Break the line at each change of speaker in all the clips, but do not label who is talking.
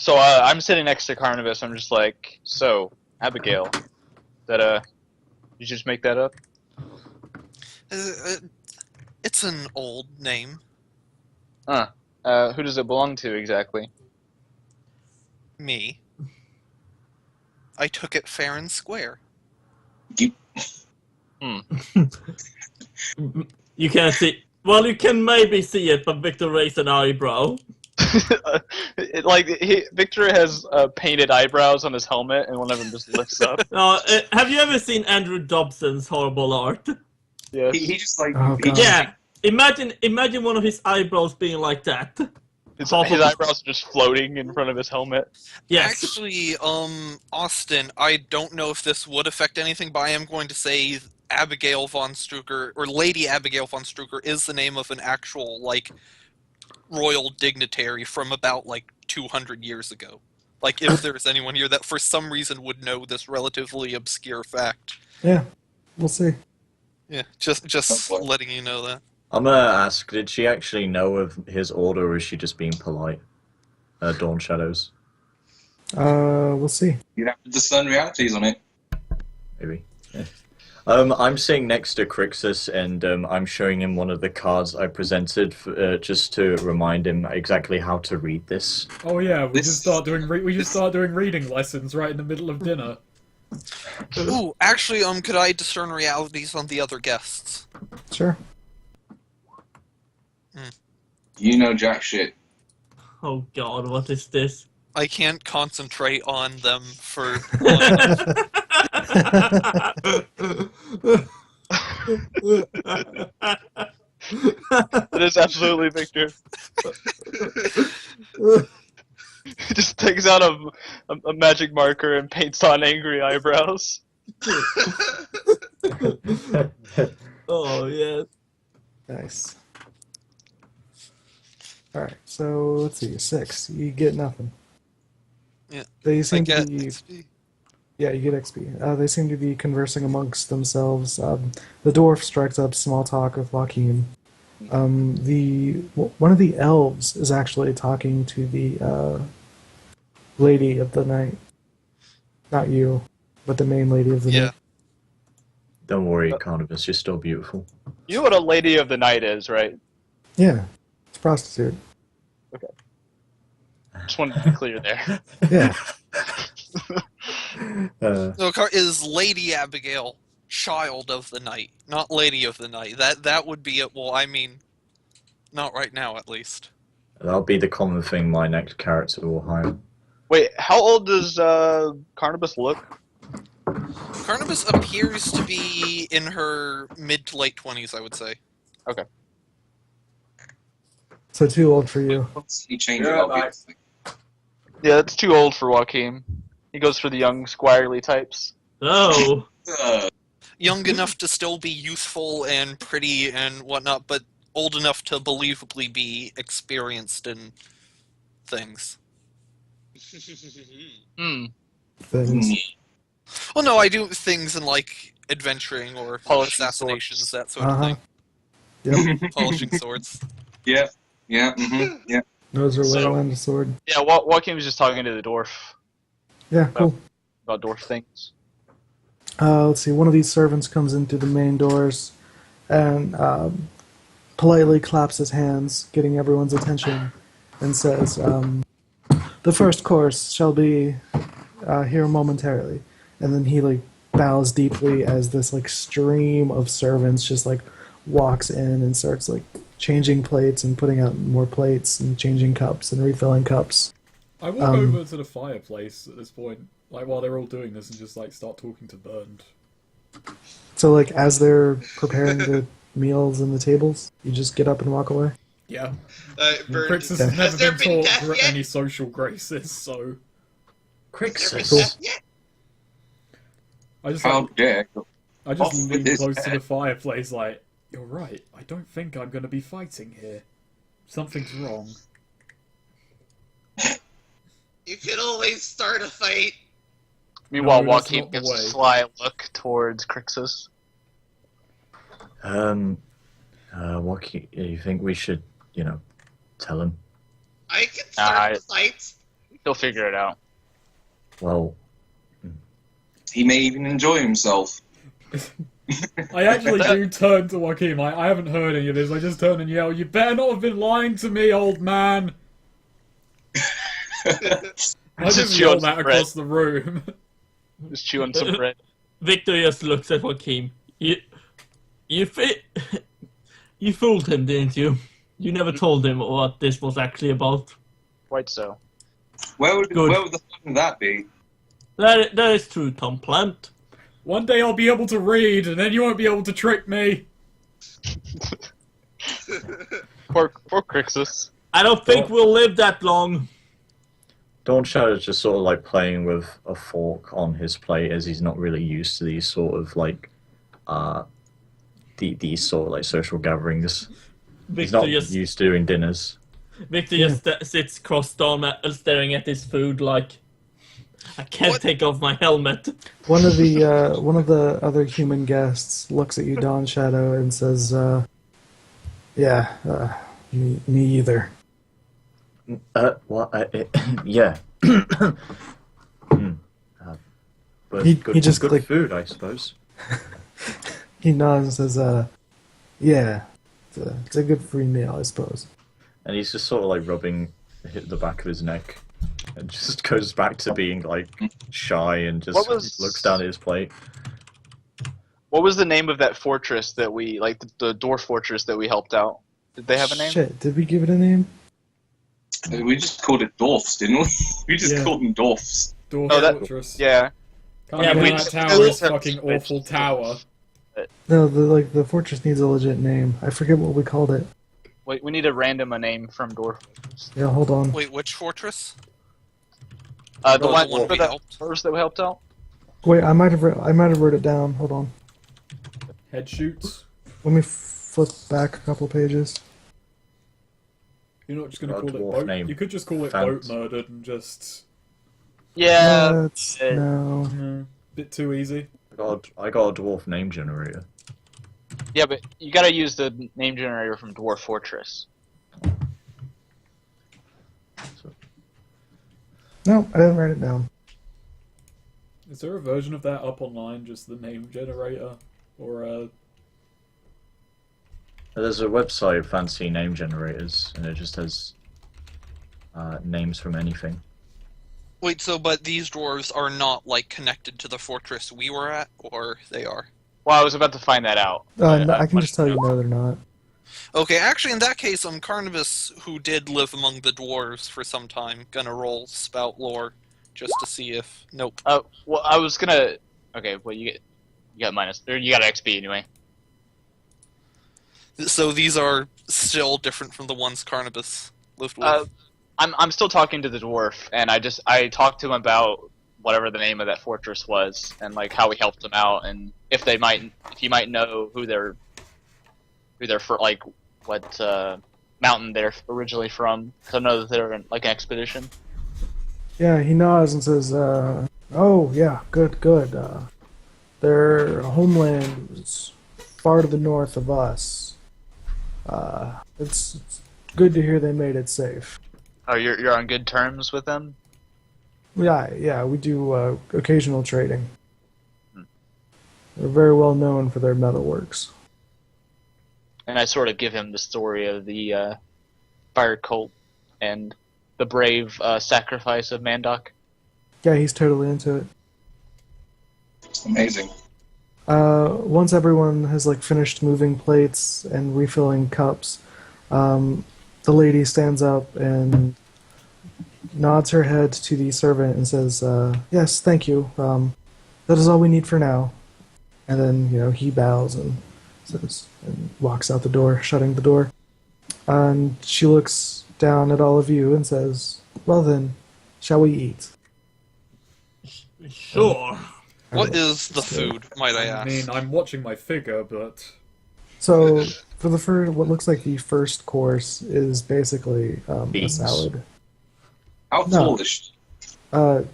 So I'm sitting next to Carnibus. I'm just like, so Abigail, that you just make that up?
It's an old name.
Who does it belong to exactly?
Me. I took it fair and square.
You can't see. Well, you can maybe see it, but Viktor raised an eyebrow.
Viktor has painted eyebrows on his helmet, and one of them just lifts up.
Have you ever seen Andrew Dobson's horrible art?
Yes.
He just like
Yeah. Imagine one of his eyebrows being like that.
His eyebrows are just floating in front of his helmet.
Yes.
Actually, Austin, I don't know if this would affect anything, but I am going to say Abigail von Strucker, or Lady Abigail von Strucker, is the name of an actual, like, royal dignitary from about, like, 200 years ago. Like, if there's anyone here that for some reason would know this relatively obscure fact.
Yeah, we'll see.
Yeah, just letting you know that.
I'm gonna ask, did she actually know of his order, or is she just being polite? Dawnshadows.
We'll see.
you have to discern realities on it.
Maybe. Yeah. I'm sitting next to Crixus, and I'm showing him one of the cards I presented, just to remind him exactly how to read this.
Oh yeah, we just start doing reading lessons right in the middle of dinner.
Ooh, actually, could I discern realities on the other guests?
Sure.
You know jack shit.
Oh god, what is this?
I can't concentrate on them for
It is absolutely Viktor. He just takes out a magic marker and paints on angry eyebrows.
Oh, yes.
Nice. Alright, so let's see, 6. You get nothing.
Yeah.
They seem
get
to be...
XP.
Yeah, you get XP. They seem to be conversing amongst themselves. The dwarf strikes up small talk with Joachim. One of the elves is actually talking to the lady of the night. Not you, but the main lady of the night.
Don't worry, Carnibus, you're still beautiful.
You know what a lady of the night is, right?
Yeah, it's a prostitute.
Okay. Just wanted to be clear there.
Yeah.
No, is Lady Abigail child of the night, not lady of the night? That would be it. Well, I mean, not right now, at least.
That'll be the common thing my next character will hire.
Wait, how old does Carnibus look?
Carnibus appears to be in her mid to late 20s, I would say.
Okay.
So too old for you.
He changed it obviously.
Yeah, that's too old for Joachim. He goes for the young, squirely types.
Oh.
Young enough to still be youthful and pretty and whatnot, but old enough to believably be experienced in things.
Things.
Well, no, I do things in, like, adventuring or
Polishing
assassinations,
swords.
that sort of thing.
Yep.
Polishing swords.
Yeah.
Knows her way
So-
around the sword.
Yeah, Joachim was just talking to the dwarf
Yeah, cool.
about dwarf things.
Let's see, one of these servants comes into the main doors and politely claps his hands, getting everyone's attention, and says, the first course shall be here momentarily. And then he, like, bows deeply as this, like, stream of servants just, like, walks in and starts, like, changing plates and putting out more plates and changing cups and refilling cups.
I walk over to the fireplace at this point, like while they're all doing this, and just like start talking to Bernd.
So, like, as they're preparing the meals and the tables, you just get up and walk away?
Yeah.
Bernd,
Crixus has never
there
been
been
taught
death yet?
any social graces, so
Crixus.
I just
How dare.
I just
off with
lean
his
close to
head.
the fireplace, like, you're right. I don't think I'm going to be fighting here. Something's wrong.
You could always start a fight.
Meanwhile,
No, that's
Joachim
not the
gives a
way.
sly look towards Crixus.
What you think we should, tell him?
I can start
I-
the fight.
He'll figure it out.
Well,
He may even enjoy himself.
I actually do turn to Joachim. I haven't heard any of this. I just turn and yell, "You better not have been lying to me, old man!" I just
chew
yell
on
that
some bread.
across the room.
Just chew on some bread.
Viktor just looks at Joachim. You fooled him, didn't you? You never told him what this was actually about.
Quite so.
Where would
Good.
the fuck would that be?
That is true, Tom Plant.
One day I'll be able to read, and then you won't be able to trick me.
Poor Crixus.
I don't think we'll live that long.
Dawnshadow just sort of like playing with a fork on his plate as he's not really used to these sort of like, these sort of like social gatherings. He's not used to doing dinners.
Viktor just sits crossed armed staring at his food like, I can't take off my helmet.
One of the other human guests looks at you, Dawnshadow, and says, me either.
What? Yeah. But
He
good,
just,
good
like-
food, I suppose.
He nods and says, yeah, it's a good free meal, I suppose.
And he's just sort of like rubbing the back of his neck, and just goes back to being like shy and just looks down at his plate.
What was the name of that fortress that we, like, the dwarf fortress that we helped out? Did they have a name?
Shit, did we give it a name?
We just called it dwarfs, didn't we? We just
Yeah.
called them dwarfs.
Dwarf
Oh, that-
Fortress.
Yeah.
Can't
Yeah,
be
we
that
just-
tower is fucking awful tower.
No, the fortress needs a legit name. I forget what we called it.
Wait, we need to random a name from dwarf fortress.
Yeah, hold on.
Wait, which fortress?
The
the
one
one
for
we
the
helped.
first that we helped out?
Wait, I might have wrote it down. Hold on.
Head shoots.
Let me flip back a couple pages.
You're not just gonna
Got a
call it
dwarf
boat.
name.
You could just call it
Fans.
boat murdered and just
Yeah.
No.
bit too easy.
I got a dwarf name generator.
Yeah, but you gotta use the name generator from Dwarf Fortress.
No, I didn't write it down.
Is there a version of that up online, just the name generator? Or
There's a website, Fancy Name Generators, and it just has names from anything.
Wait, so but these dwarves are not like connected to the fortress we were at, or they are?
Well, I was about to find that out.
No,
but
I can just tell you no, they're not.
Okay, actually, in that case, Carnibus, who did live among the dwarves for some time, gonna roll spout lore just to see if. Nope.
Well, I was gonna. Okay, well you got minus, or you got XP anyway.
So these are still different from the ones Carnibus lived with.
I'm still talking to the dwarf, and I talked to him about whatever the name of that fortress was, and like how we helped them out, and if you might know who they're for, like what mountain they're originally from. 'Cause I know that they're in like an expedition.
Yeah, he nods and says, oh, yeah, good. Their homeland is far to the north of us. It's good to hear they made it safe.
Oh, you're on good terms with them?
Yeah, we do occasional trading. They're very well known for their metalworks.
And I sort of give him the story of the fire cult and the brave sacrifice of Mandok.
Yeah, he's totally into it.
Amazing.
Once everyone has like finished moving plates and refilling cups, the lady stands up and nods her head to the servant and says, "Yes, thank you. That is all we need for now." And then he bows and says and walks out the door, shutting the door. And she looks down at all of you and says, "Well then, shall we eat?"
Sure.
What is the food, might I
I
ask?
mean, I'm watching my figure, but
So for the first, what looks like the first course is basically a
Beans.
salad.
How
No.
tall is she?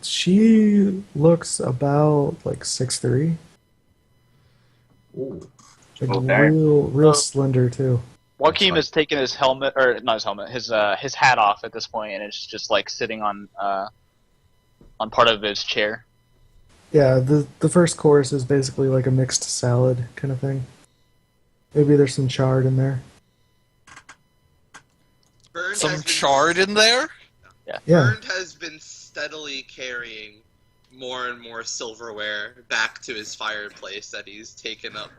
She looks about like 6'3",
Ooh.
like
Okay.
real slender too.
Joachim has taken his helmet, or not his helmet, his hat off at this point, and it's just like sitting on on part of his chair.
Yeah, the first course is basically like a mixed salad kind of thing. Maybe there's some chard in there.
Bernd
Some
has been-
chard in there?
Yeah.
Bernd has been steadily carrying more and more silverware back to his fireplace that he's taken up.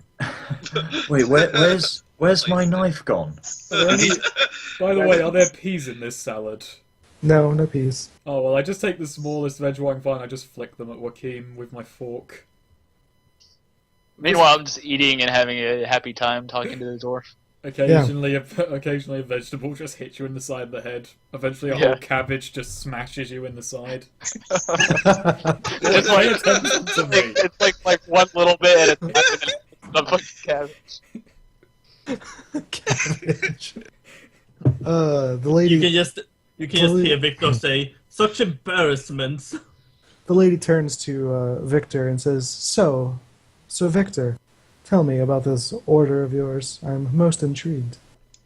Wait, where's my knife gone?
By the way, are there peas in this salad?
No, no peas.
Oh, well, I just take the smallest veg I can find, I just flick them at Joachim with my fork.
Meanwhile, I'm just eating and having a happy time talking to the dwarf.
Occasionally, occasionally a vegetable just hits you in the side of the head. Eventually, a whole cabbage just smashes you in the side.
It's like, it's like one little bit at a time, and then the fucking cabbage.
Cabbage. The lady.
You can just hear Viktor say, "Such embarrassments."
The lady turns to Viktor and says, So Viktor, tell me about this order of yours. I'm most intrigued."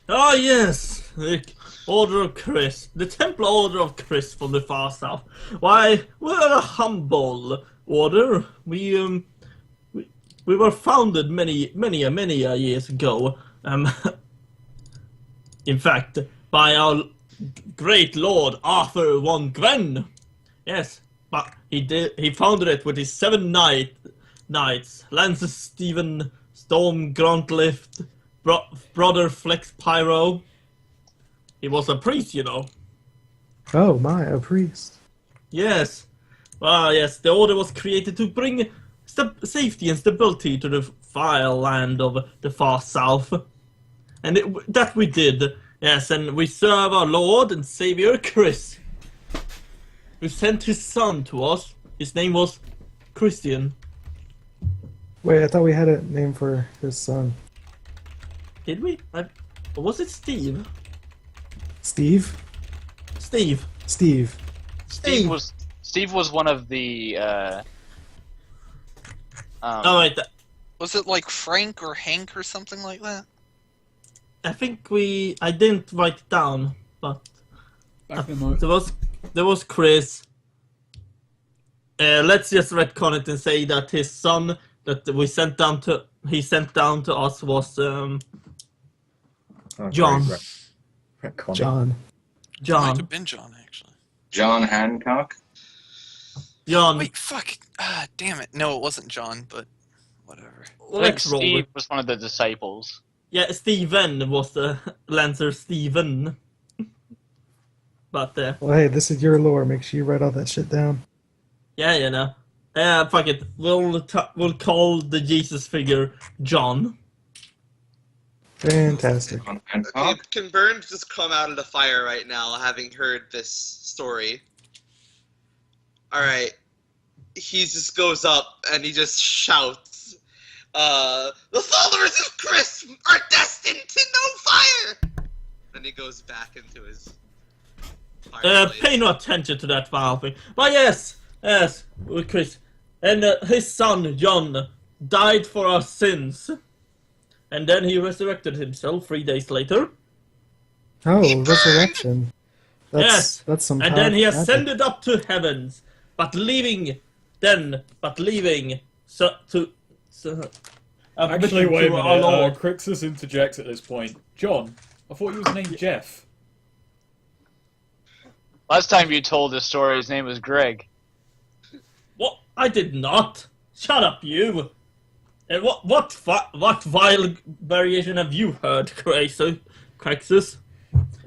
Ah, yes, the Order of Chris, the Templar Order of Chris from the far south. Why, we're a humble order. We were founded many years ago. In fact, by our great lord Arthur von Gwen. Yes, but he founded it with his 7 knights: Lances Stephen, Storm Gruntlift, Brother Flex Pyro. He was a priest, you know.
Oh my, a priest.
Yes. Well, yes, the order was created to bring safety and stability to the vile land of the far south. And that we did. Yes, and we serve our Lord and Savior Chris, who sent his son to us. His name was Christian.
Wait, I thought we had a name for his son.
Did we? Or was it Steve?
Steve?
Steve.
Steve.
Steve was one of the.
Oh wait,
Was it like Frank or Hank or something like that?
I think I didn't write it down, but
Back in the
there was Chris. Let's just retcon it and say that his son that he sent down to us was John.
John.
Might have been John, actually.
John Hancock?
John.
Wait, fuck. Ah, damn it. No, it wasn't John, but whatever.
Let's roll
Steve
with.
was one of the disciples.
Yeah, Steven was the Lancer Steven. But
Well, hey, this is your lore. Make sure you write all that shit down.
yeah, you know. Fuck it. We'll call the Jesus figure John.
Fantastic.
John
Okay,
Hancock?
can Bernd just come out of the fire right now, having heard this story? Alright. He just goes up and he just shouts, the followers of Chris are destined to know fire! Then he goes back into his fireplace.
Pay no attention to that foul thing. But yes, Chris. And his son, John, died for our sins. And then he resurrected himself 3 days later.
Oh, resurrection.
Yes.
That's some
And then he
powerful
ascended up to heavens, but leaving.
Actually, wait a minute.
Our Lord.
Crixus interjects at this point. John, I thought you was named Jeff.
Last time you told this story, his name was Greg.
What? I did not. Shut up, you. And what vile variation have you heard, Crixus?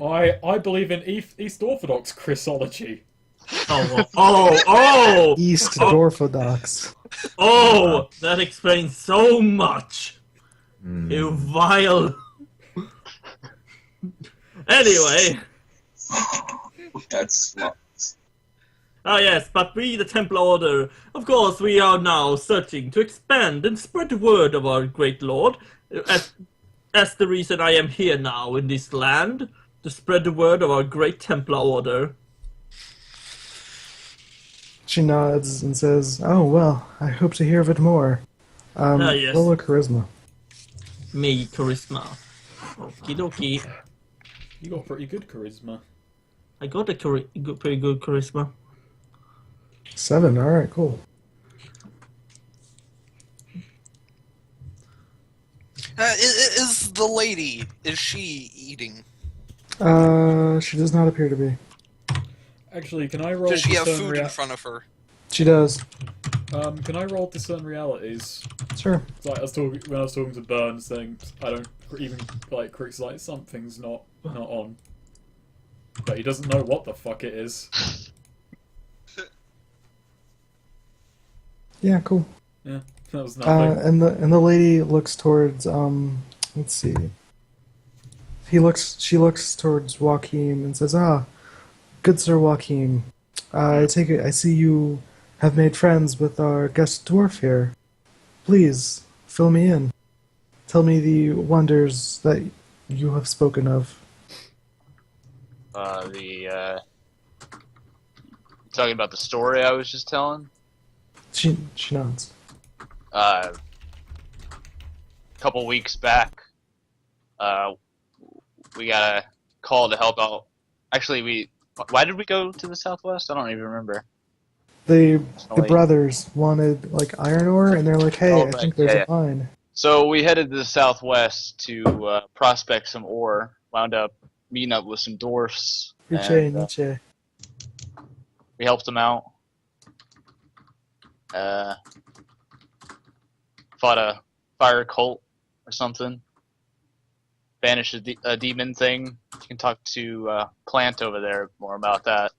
I believe in East Orthodox Chrisology.
Oh!
East Orthodox.
Oh! That explains so much. You vile. Anyway.
That's smart.
Ah yes, but we, the Templar Order, of course, we are now searching to expand and spread the word of our great lord. As the reason I am here now in this land, to spread the word of our great Templar Order.
She nods and says, "Oh, well, I hope to hear of it more."
Yes.
Roll a charisma.
Me, charisma. Okie dokie.
You got pretty good charisma.
I got a pretty good charisma.
7. All right, cool.
Is the lady, is she eating?
She does not appear to be.
Actually, can I roll
Does she have
discern
food in front of her?
She does.
Can I roll discern realities?
Sure.
It's like when I was talking to Burns, saying I don't even like Crix like something's not on, but he doesn't know what the fuck it is.
Yeah, cool.
Yeah, that was nothing.
And the lady looks towards let's see. She looks towards Joachim and says, "Ah, good Sir Joachim. I take it. I see you have made friends with our guest dwarf here. Please fill me in. Tell me the wonders that you have spoken of."
Talking about the story I was just telling.
She nods.
A couple weeks back, we got a call to help out. Actually, why did we go to the southwest? I don't even remember.
The brothers wanted like iron ore, and they're like, "Hey, I think there's a mine."
So we headed to the southwest to prospect some ore. Wound up meeting up with some dwarfs.
Nietzsche.
We helped them out. Fought a fire cult or something. Banished a demon thing. You can talk to Plant over there more about that.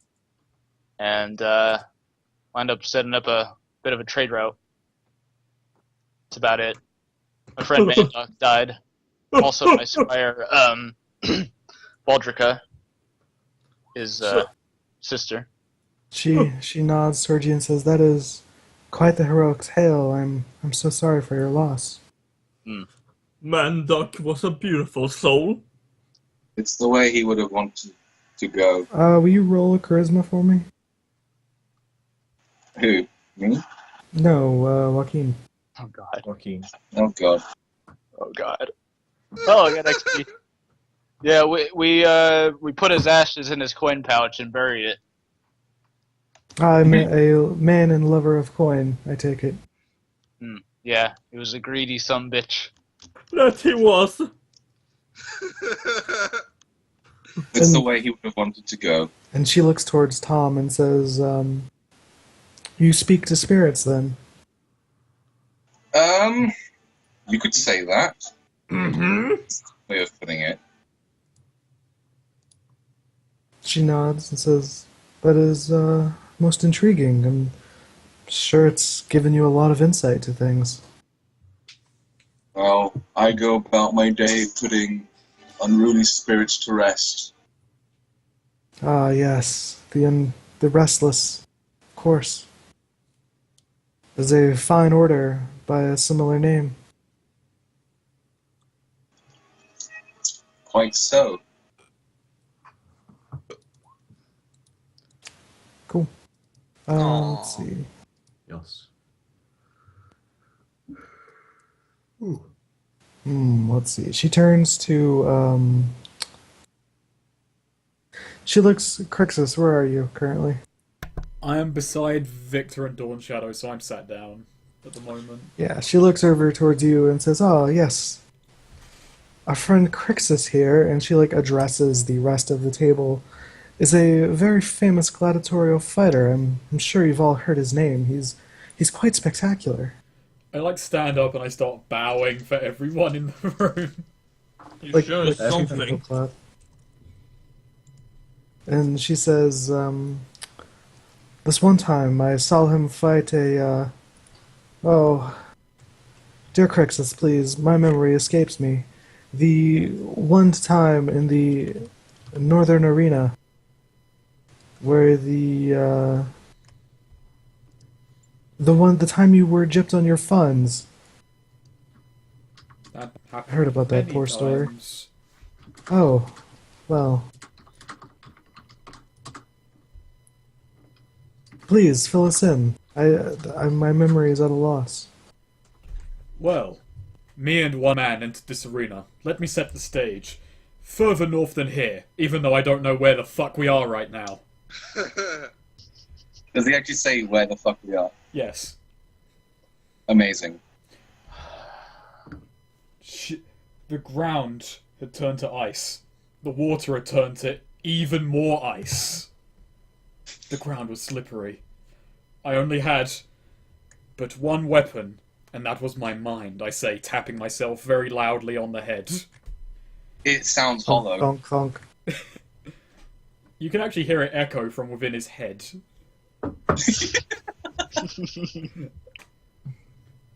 And wound up setting up a bit of a trade route. That's about it. My friend Mandoc died. Also, my squire, Baldrica, his sister.
She nods towards you and says, "That is quite the heroic tale. I'm so sorry for your loss."
Mandoc was a beautiful soul.
It's the way he would have wanted to go.
Will you roll a charisma for me?
Who? Me?
No, Joaquin.
Oh god.
Joachim.
Oh god.
Oh god. Oh, I got XP. Yeah, we put his ashes in his coin pouch and buried it.
I'm a man and lover of coin, I take it.
Yeah, he was a greedy bitch.
That he was.
It's the way he would have wanted to go.
And she looks towards Tom and says, "You speak to spirits, then?"
You could say that.
Mm-hmm.
Way of putting it.
She nods and says, "That is most intriguing. I'm sure it's given you a lot of insight to things."
Well, I go about my day putting unruly spirits to rest.
Ah, yes, the restless, of course. There's a fine order by a similar name.
Quite so.
Cool. Let's see.
Yes.
Let's see. She turns to, she looks, Crixus, where are you currently?
I am beside Viktor and Dawnshadow, so I'm sat down at the moment.
Yeah, she looks over towards you and says, "Oh, yes. Our friend Crixus here," and she, like, addresses the rest of the table, "is a very famous gladiatorial fighter. I'm sure you've all heard his name. He's quite spectacular."
I like stand up and I start bowing for everyone in the room.
You
Like,
sure
like
something.
clap. And she says, "This one time I saw him fight a, oh, dear Crixus, please, my memory escapes me. The one time in the Northern Arena where the time you were gypped on your funds."
That
I heard about that
many
poor story.
times.
Oh, well. Please, fill us in. My memory is at a loss.
Well, me and one man entered this arena. Let me set the stage. Further north than here, even though I don't know where the fuck we are right now.
Does he actually say where the fuck we are?
Yes.
Amazing.
The ground had turned to ice. The water had turned to even more ice. The ground was slippery. I only had but one weapon, and that was my mind, I say, tapping myself very loudly on the head.
It sounds hollow.
Thunk, thunk.
You can actually hear it echo from within his head.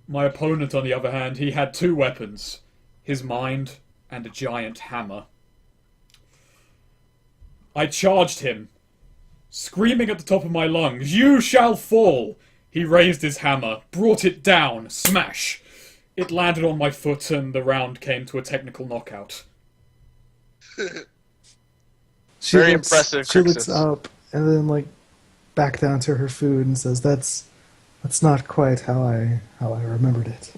My opponent, on the other hand, he had two weapons. His mind and a giant hammer. I charged him, screaming at the top of my lungs, "You shall fall!" He raised his hammer, brought it down, smash! It landed on my foot and the round came to a technical knockout.
Very impressive,
She looks
Crixus.
up and then like back down to her food and says, "That's not quite how I remembered it."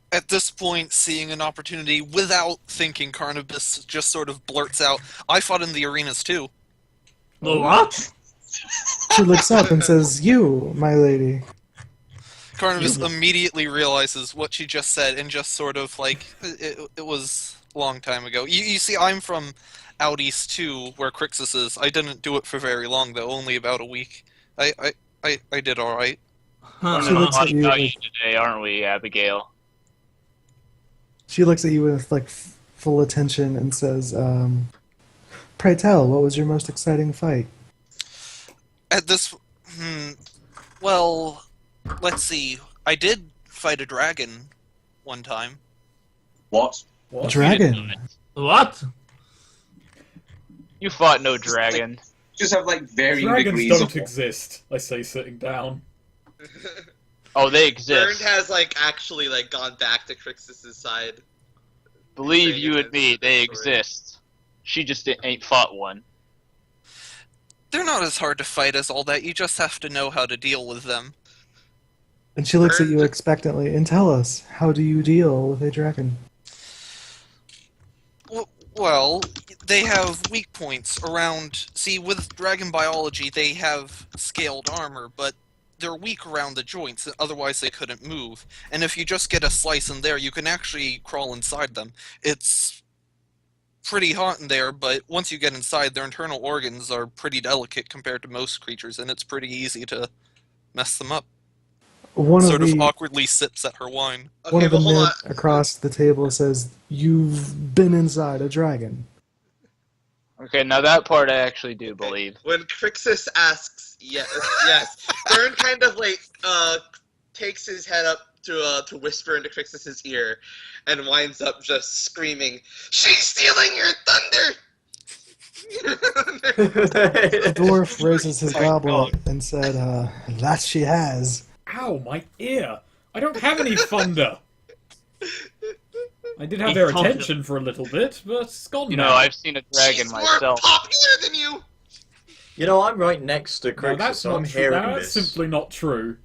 At this point, seeing an opportunity without thinking, Carnibus just sort of blurts out, "I fought in the arenas too."
The what?
She looks up and says, "You, my lady."
Carnibus immediately realizes what she just said and just sort of like, it was a long time ago. You see, I'm from out east too, where Crixus is. I didn't do it for very long though, only about a week. I did alright.
We're
She
gonna
looks at
talk
you
about
like-
you today, aren't we, Abigail?
She looks at you with like full attention and says, "Pray tell, what was your most exciting fight?"
At this, well, let's see. I did fight a dragon one time.
What?
What?
Dragon.
What?
You fought no dragon.
Just have like varying
Dragons
degrees
don't
of
exist, I say, sitting down.
Oh, they
Bern
exist.
has like actually like gone back to Crixus' side.
Believe
saying
you
it's
and me,
a
they
story.
exist. She just ain't fought one.
They're not as hard to fight as all that. You just have to know how to deal with them.
And she looks at you expectantly and tell us, how do you deal with a dragon?
Well, they have weak points around... See, with dragon biology, they have scaled armor, but they're weak around the joints, otherwise they couldn't move. And if you just get a slice in there, you can actually crawl inside them. It's pretty hot in there, but once you get inside, their internal organs are pretty delicate compared to most creatures, and it's pretty easy to mess them up.
One
Sort
of
of
the
awkwardly sips at her wine.
one
Okay,
of the
but hold
men
on.
across the table says, "You've been inside a dragon."
Okay, now that part I actually do believe.
When Crixus asks, yes, Bern kind of like takes his head up to whisper into Crixus's ear, and winds up just screaming, "She's stealing your thunder!"
The dwarf raises his
Oh my
goblet
God.
and said, "That she has."
Ow, my ear! I don't have any thunder! I did have
He's
their
confident.
attention for a little bit, but it's gone
You
now.
know, I've seen a dragon
She's more
myself.
popular than you.
You know, I'm right next to
No,
Crixus,
that's
so
not
I'm
true.
hearing
That's
this.
simply not true.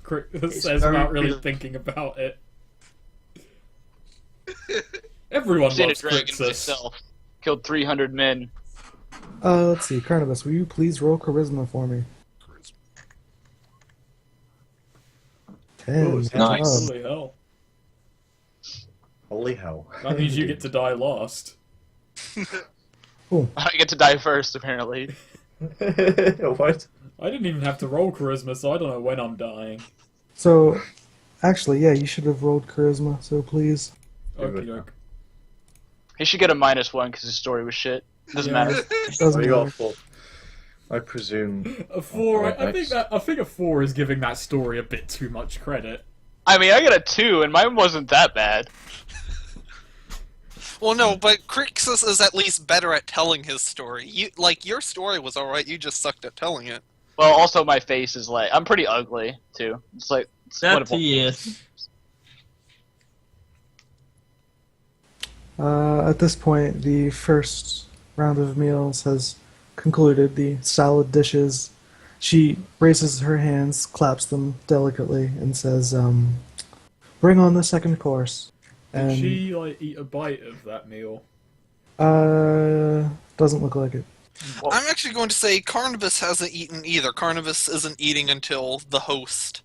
Crixus
It's
says
very
without really
real.
thinking about it. Everyone
I've seen a
loves
dragon
Crixus.
myself. Killed 300 men.
Let's see, Carnibus, will you please roll charisma for me? 10.
Oh, it's
Nice.
Holy hell.
Holy hell.
That means you get to die last.
I get to die first, apparently.
What?
I didn't even have to roll charisma, so I don't know when I'm dying.
So, actually, yeah, you should have rolled charisma, so please.
Okie doke.
He should get a -1 because his story was shit. Doesn't
Yeah.
matter.
Doesn't
Very
matter.
awful. I presume.
A 4.
Alright,
I think
next.
I think a 4 is giving that story a bit too much credit.
I mean, I got a 2, and mine wasn't that bad.
Well, no, but Crixus is at least better at telling his story. Your story was alright, you just sucked at telling it.
Well, also my face is like I'm pretty ugly too. It's like it's
That
wonderful.
he is.
At this point, the first round of meals has concluded. The salad dishes. She raises her hands, claps them delicately, and says, "Bring on the second course."
Did
And
she like eat a bite of that meal?
doesn't look like it.
Well,
I'm actually going to say Carnibus hasn't eaten either. Carnibus isn't eating until the host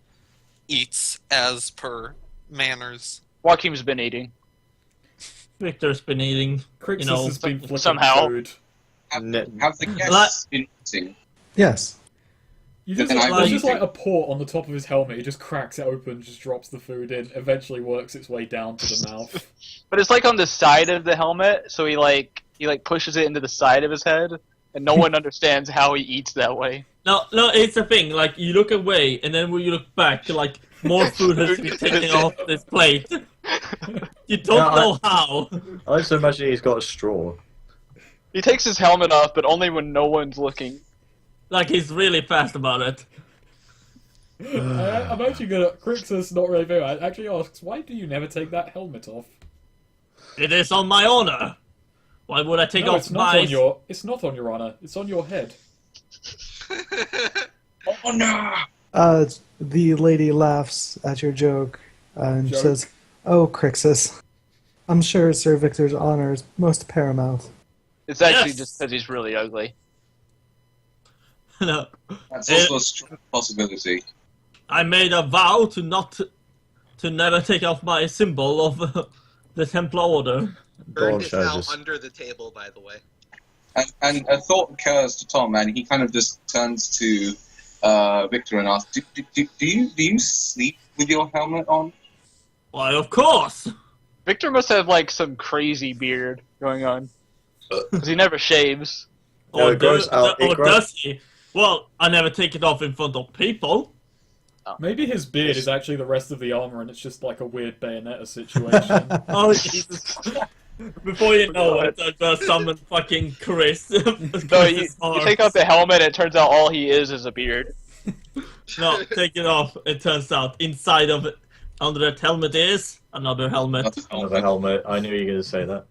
eats, as per manners.
Joachim's been eating.
Viktor's been eating.
Crixus
You know,
has been flicking
somehow.
food.
Have the guests been eating?
Yes.
You just,
Then I
there's
will
just
eat
like a port on the top of his helmet. He just cracks it open, just drops the food in, eventually works its way down to the mouth.
But it's like on the side of the helmet, so he pushes it into the side of his head, and no one understands how he eats that way.
No, it's the thing. Like, you look away, and then when you look back, like, more food has been taken off this plate. You don't know how.
I just imagine he's got a straw.
He takes his helmet off, but only when no one's looking.
Like, he's really fast about it.
I'm actually gonna... Crixus, not really very... actually asks, why do you never take that helmet off?
It is on my honor. Why would I take
No,
off
it's not
my...
on your... It's not on your honor. It's on your head.
Oh no!
The lady laughs at your joke and
Joke?
says, "Oh, Crixus, I'm sure Sir Victor's honor is most paramount."
It's actually
Yes.
just because he's really ugly.
No.
That's also a strong possibility.
I made a vow to never take off my symbol of the Templar Order.
Bird is now
Dawnshadow.
under the table, by the way.
And a thought occurs to Tom, and he kind of just turns to Viktor and asks, do you sleep with your helmet on?
Why, of course.
Viktor must have like some crazy beard going on, because he never shaves.
No, it grows out. It grows-
Does he? Well, I never take it off in front of people.
Maybe his beard is actually the rest of the armor and it's just like a weird Bayonetta situation.
Oh, Jesus. Before you know it, I just summon fucking Chris.
No, you take off the helmet, and it turns out all he is a beard.
No, take it off. It turns out inside of it, under that helmet is another helmet.
Another helmet. I knew you were going to say that.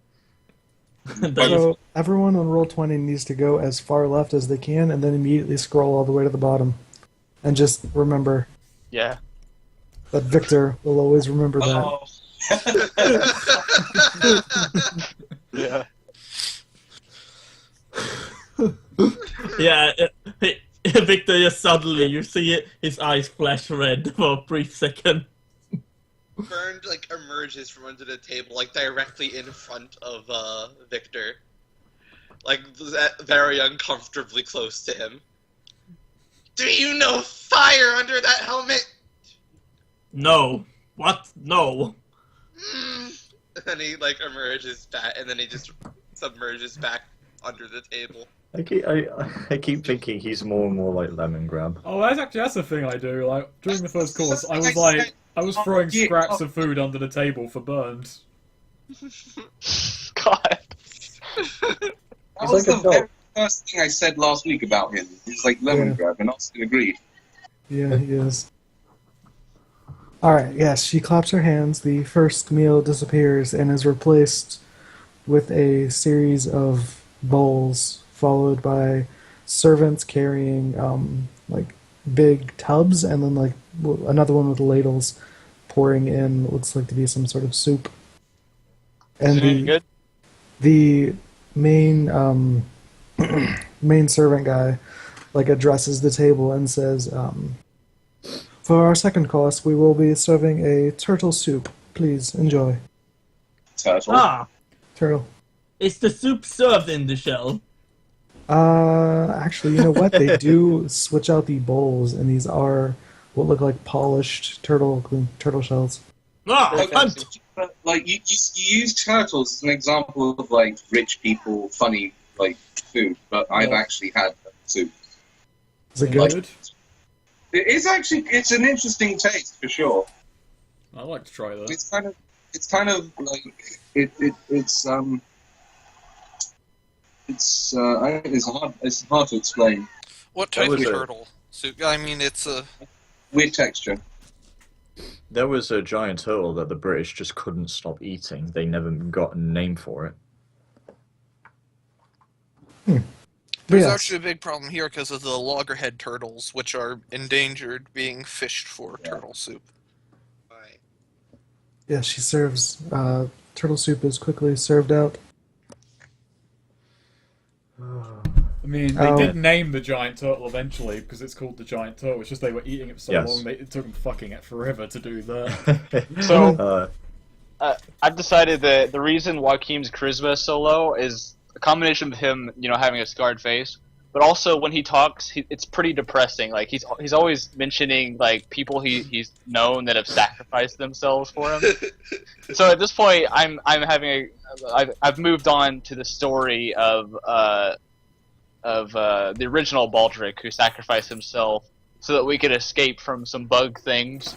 So everyone on Roll20 needs to go as far left as they can, and then immediately scroll all the way to the bottom. And just remember
Yeah.
that Viktor will always remember that.
Oh.
Yeah.
Yeah, Viktor, just suddenly you see it, his eyes flash red for a brief second.
Bernd emerges from under the table, directly in front of Viktor, very uncomfortably close to him. Do you know fire under that helmet?
No. What? No.
And then he emerges back, and then he just submerges back under the table.
I keep thinking he's more and more like Lemon Grab.
Oh, that's the thing I do. Like during the first course, I was throwing scraps of food under the table for Burns.
God.
That
He's
was
like a
the very
dog.
first thing I said last week about him. He's like lemon
Yeah.
grab, and Austin agreed.
Yeah, he is. Alright, yes, she claps her hands. The first meal disappears and is replaced with a series of bowls, followed by servants carrying big tubs, and then another one with ladles pouring in what looks like to be some sort of soup.
Is
And
it any good?
the main main servant guy addresses the table and says, "For our second course, we will be serving a turtle soup. Please enjoy."
Turtle.
Ah,
Turtle.
is the soup served in the shell?
Actually, you know what? They do switch out the bowls, and these are what look like polished turtle shells.
Ah,
Like,
hunt!
But, you use turtles as an example of rich people funny food, but I've actually had soup.
Is it good?
Good.
It's an interesting taste for sure.
I'd like to try that.
It's kind of it's hard to explain.
What
That
type of
was a-
turtle soup? I mean, it's a...
Weird texture.
There was a giant turtle that the British just couldn't stop eating. They never got a name for it.
There's
Yes.
actually a big problem here because of the loggerhead turtles, which are endangered being fished for turtle soup.
Right.
Yeah, she serves. Turtle soup is quickly served out.
I mean, they
Oh.
did name the giant turtle eventually because it's called the giant turtle. It's just they were eating it for so
Yes.
long, it took them fucking it forever to do that.
So I've decided that the reason Joachim's charisma is so low is a combination of him, having a scarred face, but also when he talks, it's pretty depressing. Like he's always mentioning like people he's known that have sacrificed themselves for him. So at this point, I've moved on to the story of the original Baldric who sacrificed himself so that we could escape from some bug things.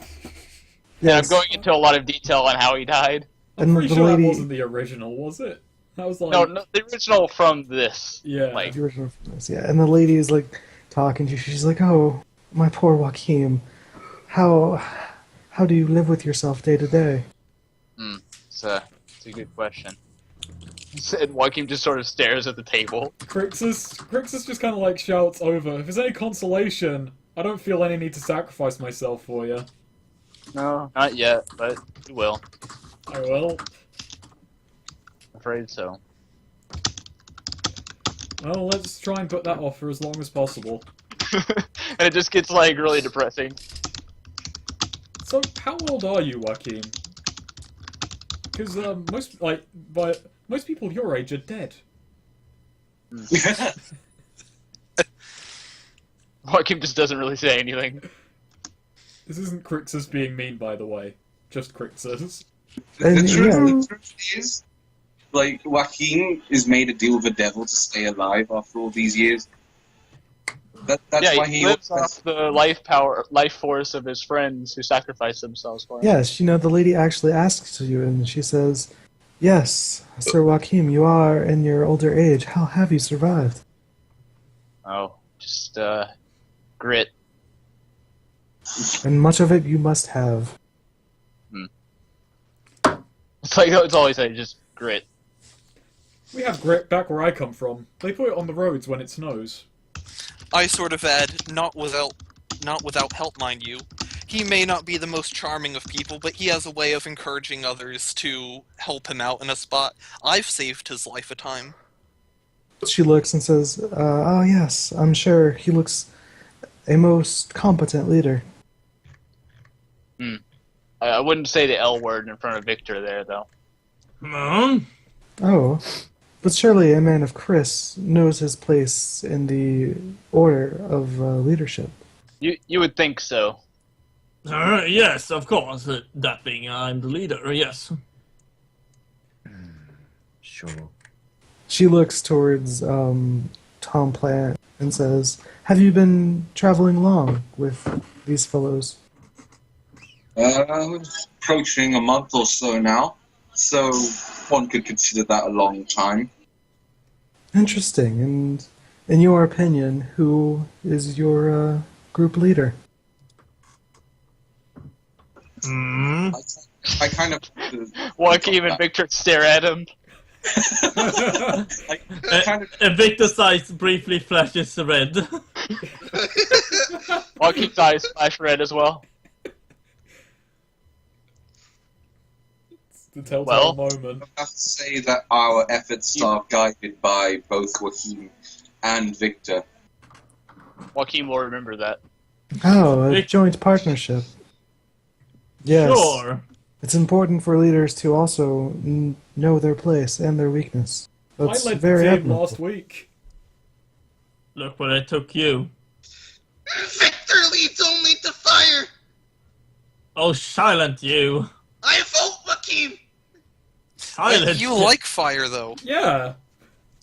And I'm going into a lot of detail on how he died.
I'm
And
pretty
the
sure
lady-
that wasn't the original, was it? That was like...
No, the original from this.
Yeah.
Like,
The original from this, yeah. And the lady is like talking to you. She's like, "Oh, my poor Joachim, how do you live with yourself day to day?"
it's a good question. And Joachim just sort of stares at the table.
Crixus just kind of like shouts over, if there's any consolation, I don't feel any need to sacrifice myself for you.
No, not yet, but he will.
I will.
I'm afraid so.
Well, let's try and put that off for as long as possible.
And it just gets like really depressing.
So, how old are you, Joachim? Because most people your age are dead.
Joachim just doesn't really say anything.
This isn't Crixus being mean, by the way. Just Crixus.
And,
The
yeah.
truth is, like, Joachim is made a deal with the devil to stay alive after all these years. That's
Yeah,
why
he lives off the life force of his friends who sacrificed themselves for him.
Yes, the lady actually asks you, and she says, "Yes, Sir Joachim, you are in your older age. How have you survived?"
Oh, just grit.
And much of it you must have.
It's like that's all I say, just grit.
We have grit back where I come from. They put it on the roads when it snows.
I sort of add, not without help, mind you. He may not be the most charming of people, but he has a way of encouraging others to help him out in a spot. I've saved his life a time.
She looks and says, "Oh yes, I'm sure he looks a most competent leader."
I wouldn't say the L word in front of Viktor there, though.
Oh, but surely a man of Chris knows his place in the order of leadership.
You would think so.
Yes, of course. That being I'm the leader, yes.
Sure.
She looks towards Tom Plant and says, "Have you been traveling long with these fellows?"
Approaching a month or so now, so one could consider that a long time.
Interesting. And in your opinion, who is your group leader?
I kind of...
Joachim and Viktor stare at him.
And Victor's eyes briefly flashes red.
Joachim's eyes flash red as well.
It's the telltale
Well.
moment.
I have to say that our efforts are guided by both Joachim and Viktor.
Joachim will remember that.
Oh, a
Vic-
joint partnership. Yes.
Sure.
It's important for leaders to also know their place and their weakness. That's
I led
very
the team
admirable.
last week.
Look where I took you.
Victor leads only to fire.
Oh, silent you.
I vote Joachim.
Silent
You like fire, though.
Yeah.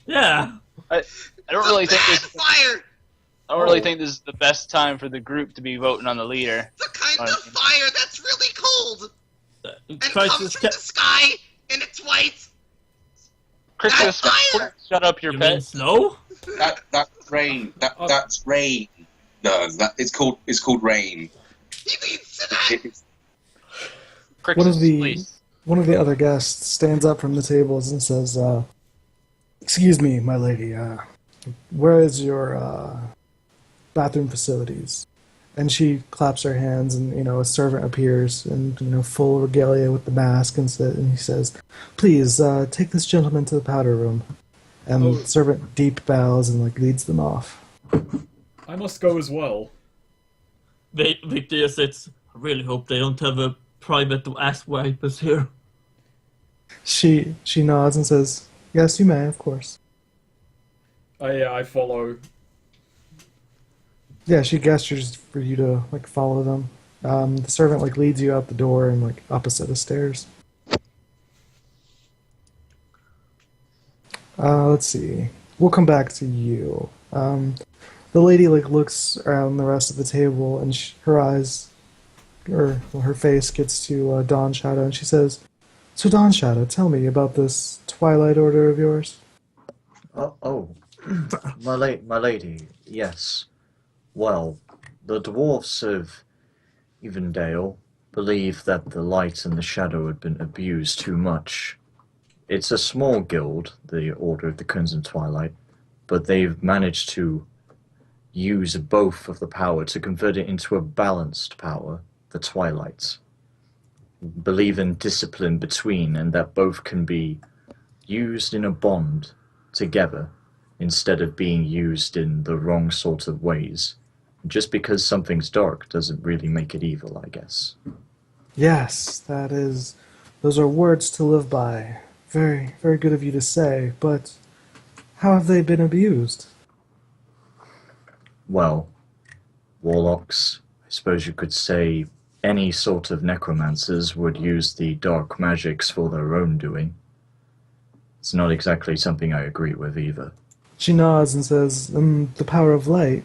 Yeah.
I don't really think
Bad
this.
fire.
I don't really think this is the best time for the group to be voting on the leader.
The kind of
Fine.
fire that's really cold and
Crixus
comes from the sky and it's white.
Crixus,
fire!
shut up your
You mean
pet.
slow?
That's rain. That's rain. No, it's called rain.
He leads to that.
It's
Crixus,
One of the
please.
one of the other guests stands up from the tables and says, "Excuse me, my lady. Where is your bathroom facilities?" And she claps her hands, and a servant appears in full regalia with the mask, and he says, "Please take this gentleman to the powder room." And
Oh.
the servant deep bows and like leads them off.
I must go as well.
Viktor says, I really hope they don't have a private ass wipers here.
She nods and says, "Yes, you may, of course."
I follow.
Yeah, she gestures for you to like follow them. The servant like leads you out the door and like opposite the stairs. Let's see. We'll come back to you. The lady like looks around the rest of the table and her eyes, or her face gets to Dawnshadow and she says, "So Dawnshadow, tell me about this Twilight Order of yours."
My lady, yes. Well, the dwarfs of Evendale believe that the light and the shadow had been abused too much. It's a small guild, the Order of the Crimson Twilight, but they've managed to use both of the power to convert it into a balanced power, the Twilight. Believe in discipline between, and that both can be used in a bond together instead of being used in the wrong sort of ways. Just because something's dark doesn't really make it evil, I guess.
Yes, those are words to live by. Very, very good of you to say, but how have they been abused?
Well, warlocks, I suppose you could say any sort of necromancers would use the dark magics for their own doing. It's not exactly something I agree with either.
She nods and says, "The power of light."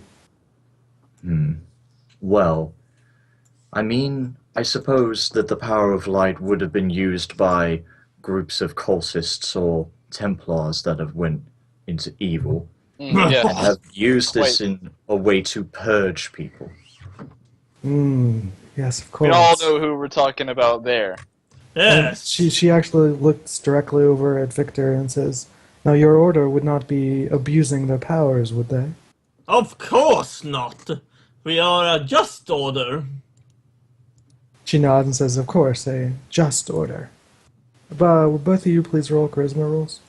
Well, I mean, I suppose that the power of light would have been used by groups of cultists or Templars that have went into evil.
Yeah.
Have used this in a way to purge people.
Yes, of
We
course.
all know who we're talking about there.
And
Yes.
she actually looks directly over at Viktor and says, "Now your order would not be abusing their powers, would they?"
Of course not. We are a just order.
She nods and says, "Of course, a just order." But will both of you please roll charisma rolls?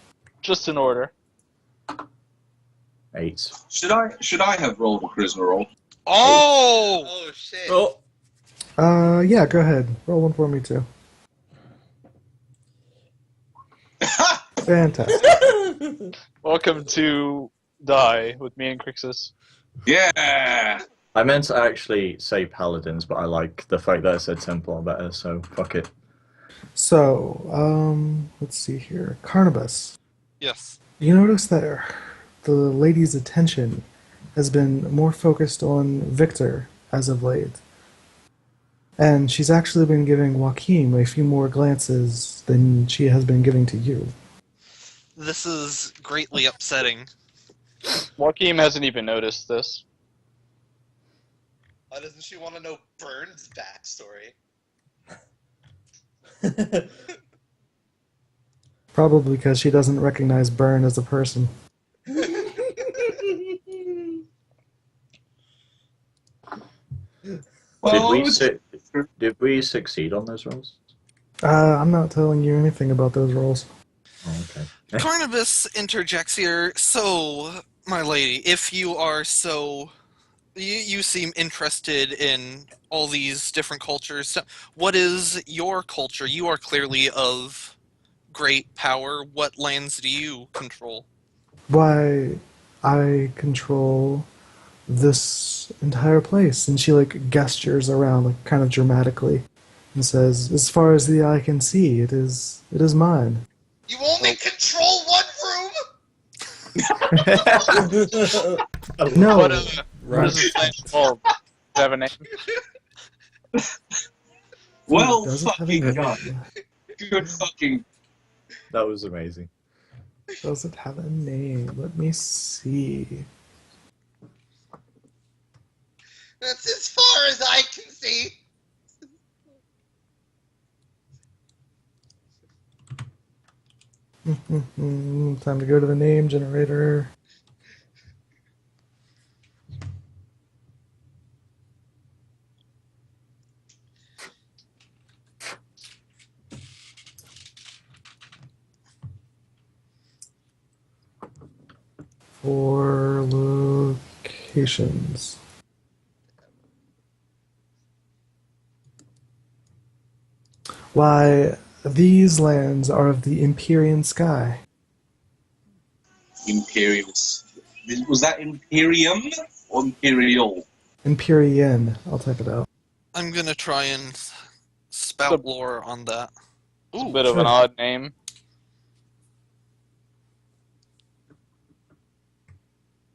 Just in order.
8.
Should I have rolled a charisma roll?
Oh!
Oh shit.
Oh,
Yeah, go ahead. Roll one for me too. Fantastic.
Welcome to Die with me and Crixus.
Yeah.
I meant to actually say paladins, but I like the fact that I said Templar better, so fuck it.
So, let's see here. Carnibus,
Yes.
you notice that the lady's attention has been more focused on Viktor as of late. And she's actually been giving Joachim a few more glances than she has been giving to you.
This is greatly upsetting.
Joachim hasn't even noticed this.
Why doesn't she want to know Byrne's backstory?
Probably because she doesn't recognize Byrne as a person.
Well,
Did we succeed on those rolls?
I'm not telling you anything about those roles.
Oh, okay.
Carnibus interjects here. So, my lady, if you are so... You seem interested in all these different cultures. What is your culture? You are clearly of great power. What lands do you control?
Why, I control this entire place. And she, like, gestures around, like, kind of dramatically, and says, "As far as the eye can see, it is mine."
You only control one room?
No,
What is this place called? Does it have a name?
well,
does it have a
fucking
name?
god. Good fucking.
That was amazing.
Does it have a name? Let me see.
That's as far as I can see.
Time to go to the name generator. 4 locations. Why, these lands are of the Empyrean sky.
Imperial. Was that Imperium or Imperial?
Empyrean. I'll type it out.
I'm gonna try and spout lore on that.
It's a
Ooh,
bit of
sure.
an odd name.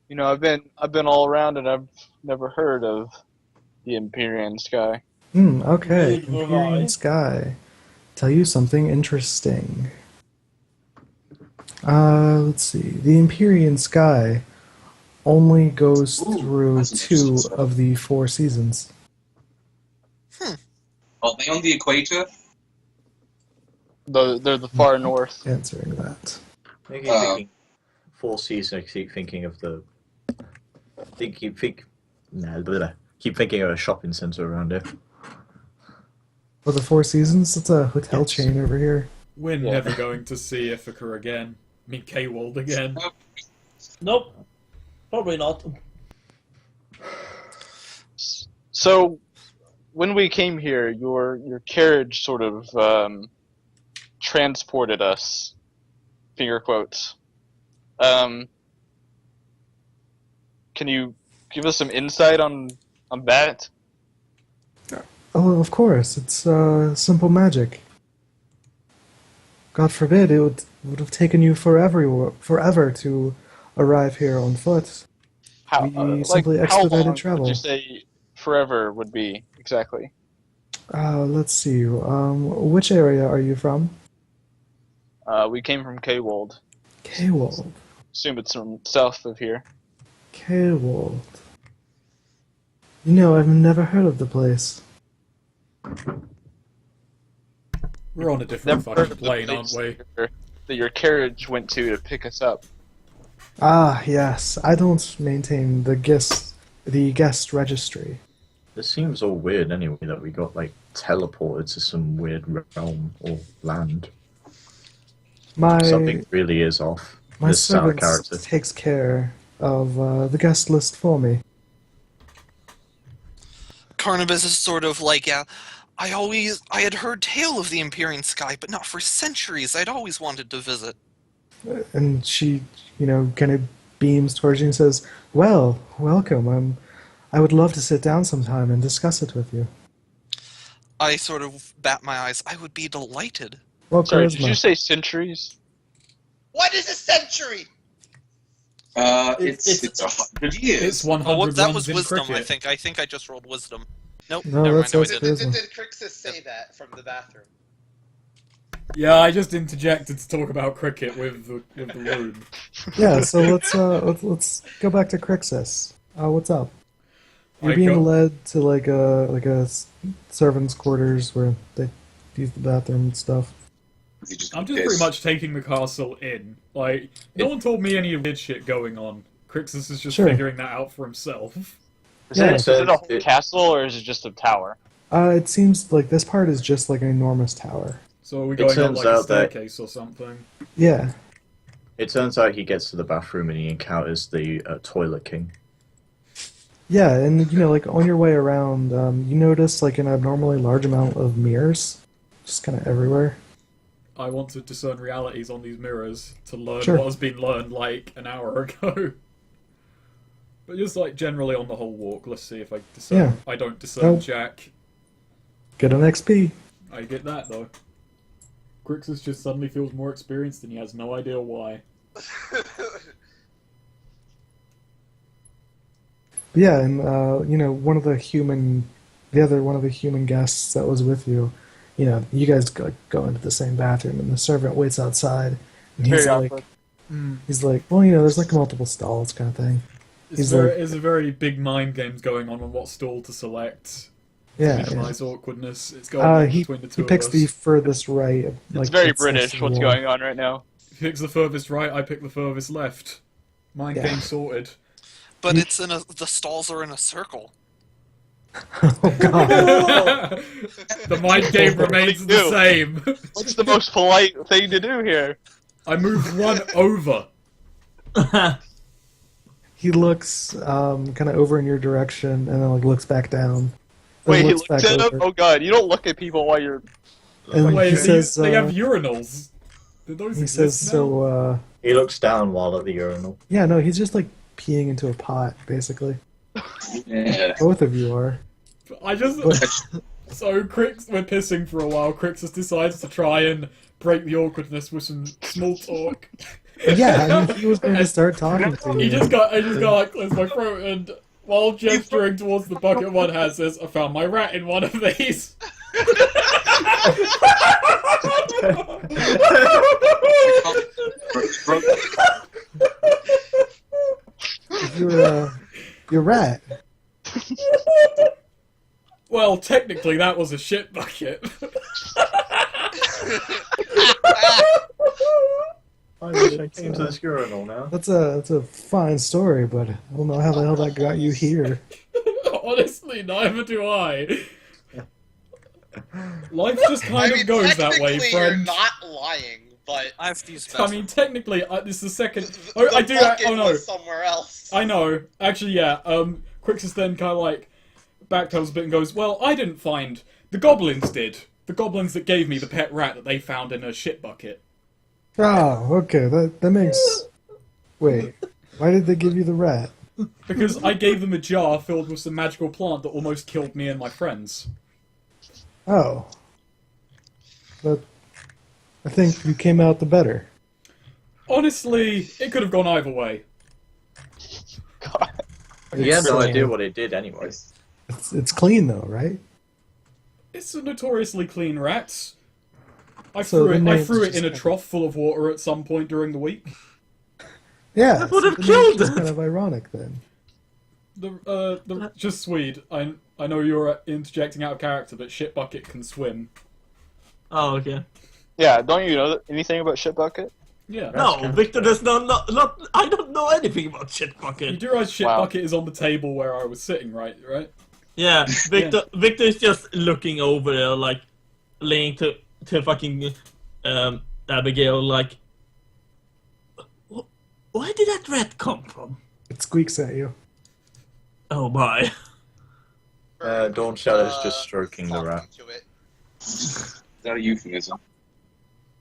You know, I've been all around and I've never heard of the Empyrean sky.
Okay.
Neither have
Empyrean
I.
sky. Tell you something interesting. Let's see. The Empyrean sky only goes through
that's
2
interesting.
of the 4 seasons.
Are they on the equator?
They're the far north.
Answering that.
I keep thinking 4 seasons. I keep thinking of the. Keep thinking of a shopping centre around here.
For the 4 seasons, it's a hotel
Yes.
chain over here.
We're
Yeah.
never going to see Itheka again. I mean, K-Wold again.
Nope. Probably not.
So, when we came here, your carriage sort of transported us. Finger quotes. Can you give us some insight on that?
Oh, of course. It's simple magic. God forbid it would have taken you forever to arrive here on foot.
How
We simply expedited
long
travel.
would you say forever would be exactly?
Let's see. Which area are you from?
We came from K-Wold.
K-Wold.
Assume it's from south of here.
K-Wold. You know, I've never heard of the place.
We're on a different
Never heard
fucking
of the
plane, aren't
place
we?
that your carriage went to pick us up.
Ah, yes. I don't maintain the guest registry.
It seems all weird anyway that we got like teleported to some weird realm or land. Something really is off.
My
This sour
servant
character.
takes care of the guest list for me.
Carnibus is sort of like, yeah, I had heard tale of the Empyrean sky, but not for centuries. I'd always wanted to visit.
And she, kind of beams towards you and says, "Well, welcome. I would love to sit down sometime and discuss it with you."
I sort of bat my eyes. I would be delighted.
Well,
Sorry,
charisma.
did you say centuries?
What is a century?
It's 100 years.
It's 100
Oh, that
runs
was
in
wisdom,
cricket.
I think I just rolled wisdom. Nope,
No,
never
that's
mind. No, I
us.
didn't.
Did Crixus say that from the bathroom?
Yeah, I just interjected to talk about cricket with the room.
Yeah, so let's go back to Crixus. What's up? You're
I
being
go-
led to like a servant's quarters where they use the bathroom and stuff.
Is he just
I'm just
pissed?
pretty much taking the castle in. Like, no one told me any weird shit going on. Crixus is just
Sure.
figuring that out for himself.
Yeah.
Is it a whole
It-
castle or is it just a tower?
It seems like this part is just like an enormous tower.
So are we
It
going up
turns
like a
out that-
staircase or something?
Yeah.
It turns out he gets to the bathroom and he encounters the Toilet King.
Yeah, and like on your way around, you notice like an abnormally large amount of mirrors, just kind of everywhere.
I want to discern realities on these mirrors to learn
Sure.
what has been learned like an hour ago. But just like generally on the whole walk, let's see if I discern.
Yeah.
I don't discern
Oh.
Jack.
Get an XP.
I get that though. Crixus just suddenly feels more experienced and he has no idea why.
But yeah, and one of the human guests that was with you, you guys go into the same bathroom, and the servant waits outside, and he's
Very
like,
awkward.
well, there's like multiple stalls kind of thing. He's
There's a very big mind games going on what stall to select.
Yeah,
Minimize awkwardness. It's going on
he
between the two
picks
of
the
us.
furthest right.
It's very
next to
British
the
what's
wall.
going on right now.
He picks the furthest right, I pick the furthest left. Mind
Yeah.
game sorted.
But it's in the stalls are in a circle.
Oh god.
The mind game remains the
do?
same.
What's the most polite thing to do here?
I move one over.
he looks kind of over in your direction and then like looks back down. Then
Wait, he
looks
looks
back
at him?
over.
Oh god, you don't look at people while you're...
And
Wait,
he says,
they have urinals. Do those
he
exist
says,
now?
so,
He looks down while at the urinal.
yeah, no, he's just like peeing into a pot, basically.
Yeah.
Both of you are.
I just...
But,
So, we're pissing for a while. Crixus decides to try and break the awkwardness with some small talk.
yeah, I mean, he was going to start talking to you.
I just got like clears my throat, and while gesturing towards the bucket one has says, "I found my rat in one of these."
You're rat.
Well, technically, that was a shit bucket.
I wish I came to this urinal now.
That's a fine story, but I don't know how the hell that got you here.
Honestly, neither do I. Life just kind of goes that way,
technically, you're
friend.
not lying, but
I have to use
I mean, technically, this is the second. Oh,
the
I do.
bucket
Oh no,
was somewhere else.
I know. Actually, yeah. Crixus then kind of like backpedals a bit and goes, "Well, I didn't find. The goblins did. The goblins that gave me the pet rat that they found in a shit bucket."
Oh, okay, that makes... Wait, why did they give you the rat?
Because I gave them a jar filled with some magical plant that almost killed me and my friends.
Oh. But I think you came out the better.
Honestly, it could have gone either way.
He had no
It's,
idea what it did anyway.
It's clean though, right?
It's a notoriously clean rat. I
So
threw
the
it. I
name's
threw it
just
in a
kind of-
trough full of water at some point during the week.
Yeah.
That would have
the
killed
name's
it.
kind of ironic then.
Just Sweed. I know you're interjecting out of character, but shit bucket can swim.
Oh, okay.
Yeah, don't you know anything about shit bucket?
Yeah.
No, Viktor does not. I don't know anything about shit
You
bucket.
do realize shit
Wow.
bucket is on the table where I was sitting, right?
Yeah, Viktor is just looking over there, like laying to fucking Abigail, like, where did that rat come from?
It squeaks at you.
Oh my.
Dawnshadow is just stroking the
talking
rat.
to it.
Is that a euphemism?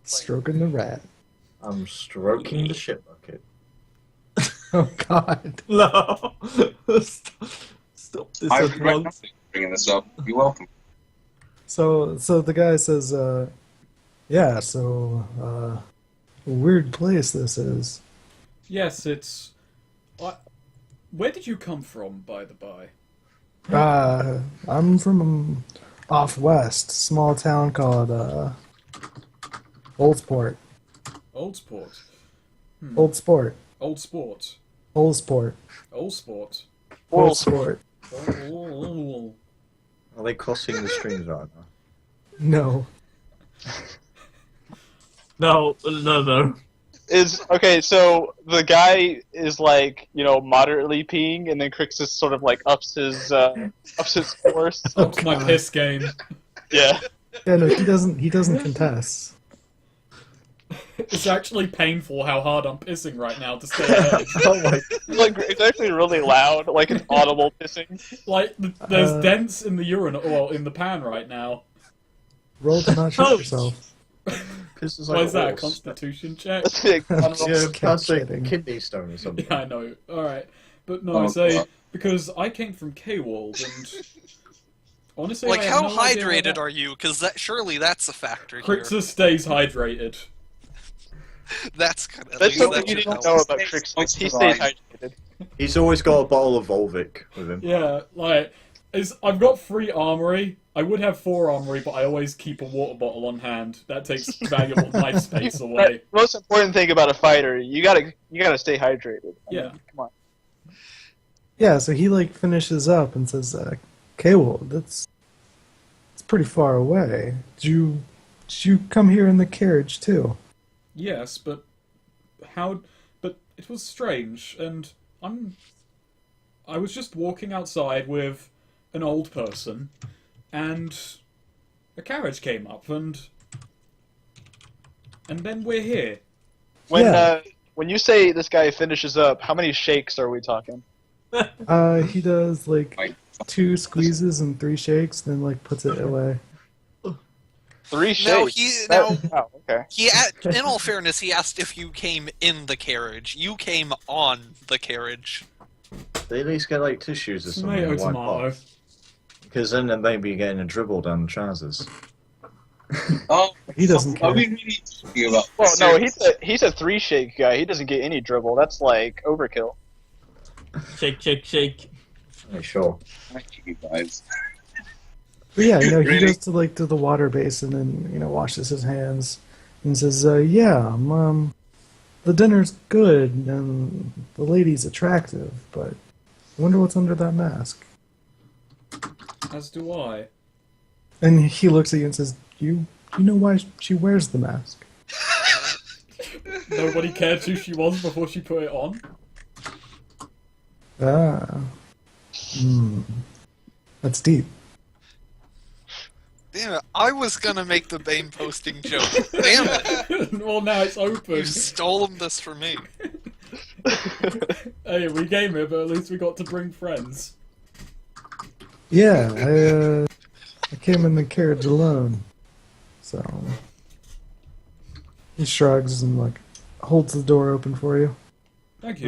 Stroking the rat.
I'm stroking the shit bucket.
Oh god.
No. Stop this
I
at
regret
once.
nothing for bringing this up. You're welcome.
So the guy says, yeah, so, weird place this is.
Yes, it's. Where did you come from, by the by?
I'm from off west, small town called, Oldsport.
Oldsport.
Old Sport.
Old Sport.
Old Sport.
Old Sport.
Old Sport.
Oh.
Are they crossing the streams right now?
No.
No.
Is okay. So the guy is like, moderately peeing, and then Crixus sort of like ups his force.
Up to my piss game.
Yeah.
Yeah, no, he doesn't contest.
It's actually painful how hard I'm pissing right now to stay ahead.
Oh my!
It's actually really loud, like an audible pissing.
Like, there's dents in the urinal, well, in the pan right now.
Roll to not shit yourself.
Pisses
Why
like
is that, a
horse.
constitution check?
That's big.
Yeah,
Just
that's a
kidding.
kidney stone or something.
Yeah, I know. Alright. But no,
Oh,
say,
God.
because I came from K-Wald, and honestly,
Like,
I have
how
no idea
hydrated
that...
are you? Because surely that's a factor here.
Crixus stays hydrated.
That's good. At
That's
least
something
that
you
should
didn't
help.
know about Crixus. He stays hydrated.
He's always got a bottle of Volvic with him.
Yeah, like, I've got 3 armory. I would have 4 armory, but I always keep a water bottle on hand. That takes valuable knife space away.
The most important thing about a fighter, you gotta stay hydrated.
Yeah.
Come on.
Yeah, so he like finishes up and says, K-Wold, it's pretty far away. Did you come here in the carriage too?
Yes, but but it was strange, and I was just walking outside with an old person, and a carriage came up, and then we're here.
When
Yeah.
when you say this guy finishes up, how many shakes are we talking?
He does like 2 squeezes and 3 shakes, then like puts it away.
3 shakes. Oh, okay.
In all fairness, he asked if you came in the carriage. You came on the carriage.
They at least get like tissues or something.
Tomato,
to wipe
tomato.
off. Because then they may be getting a dribble down the trousers.
Oh,
He doesn't
Are
care.
we really talking about?
Well, no, he's a 3 shake guy. He doesn't get any dribble. That's like overkill.
Shake, shake, shake.
Yeah, sure.
Thank you guys.
But yeah, he
Really?
goes to the water basin and washes his hands and says, the dinner's good and the lady's attractive, but I wonder what's under that mask.
As do I.
And he looks at you and says, you know why she wears the mask?
Nobody cared who she was before she put it on.
Ah. That's deep.
Damn it, I was gonna make the Bane posting joke. Damn it.
Well, now it's open.
You stole this from me.
Hey, we came here, but at least we got to bring friends.
Yeah, I came in the carriage alone. So he shrugs and like holds the door open for you.
Thank you.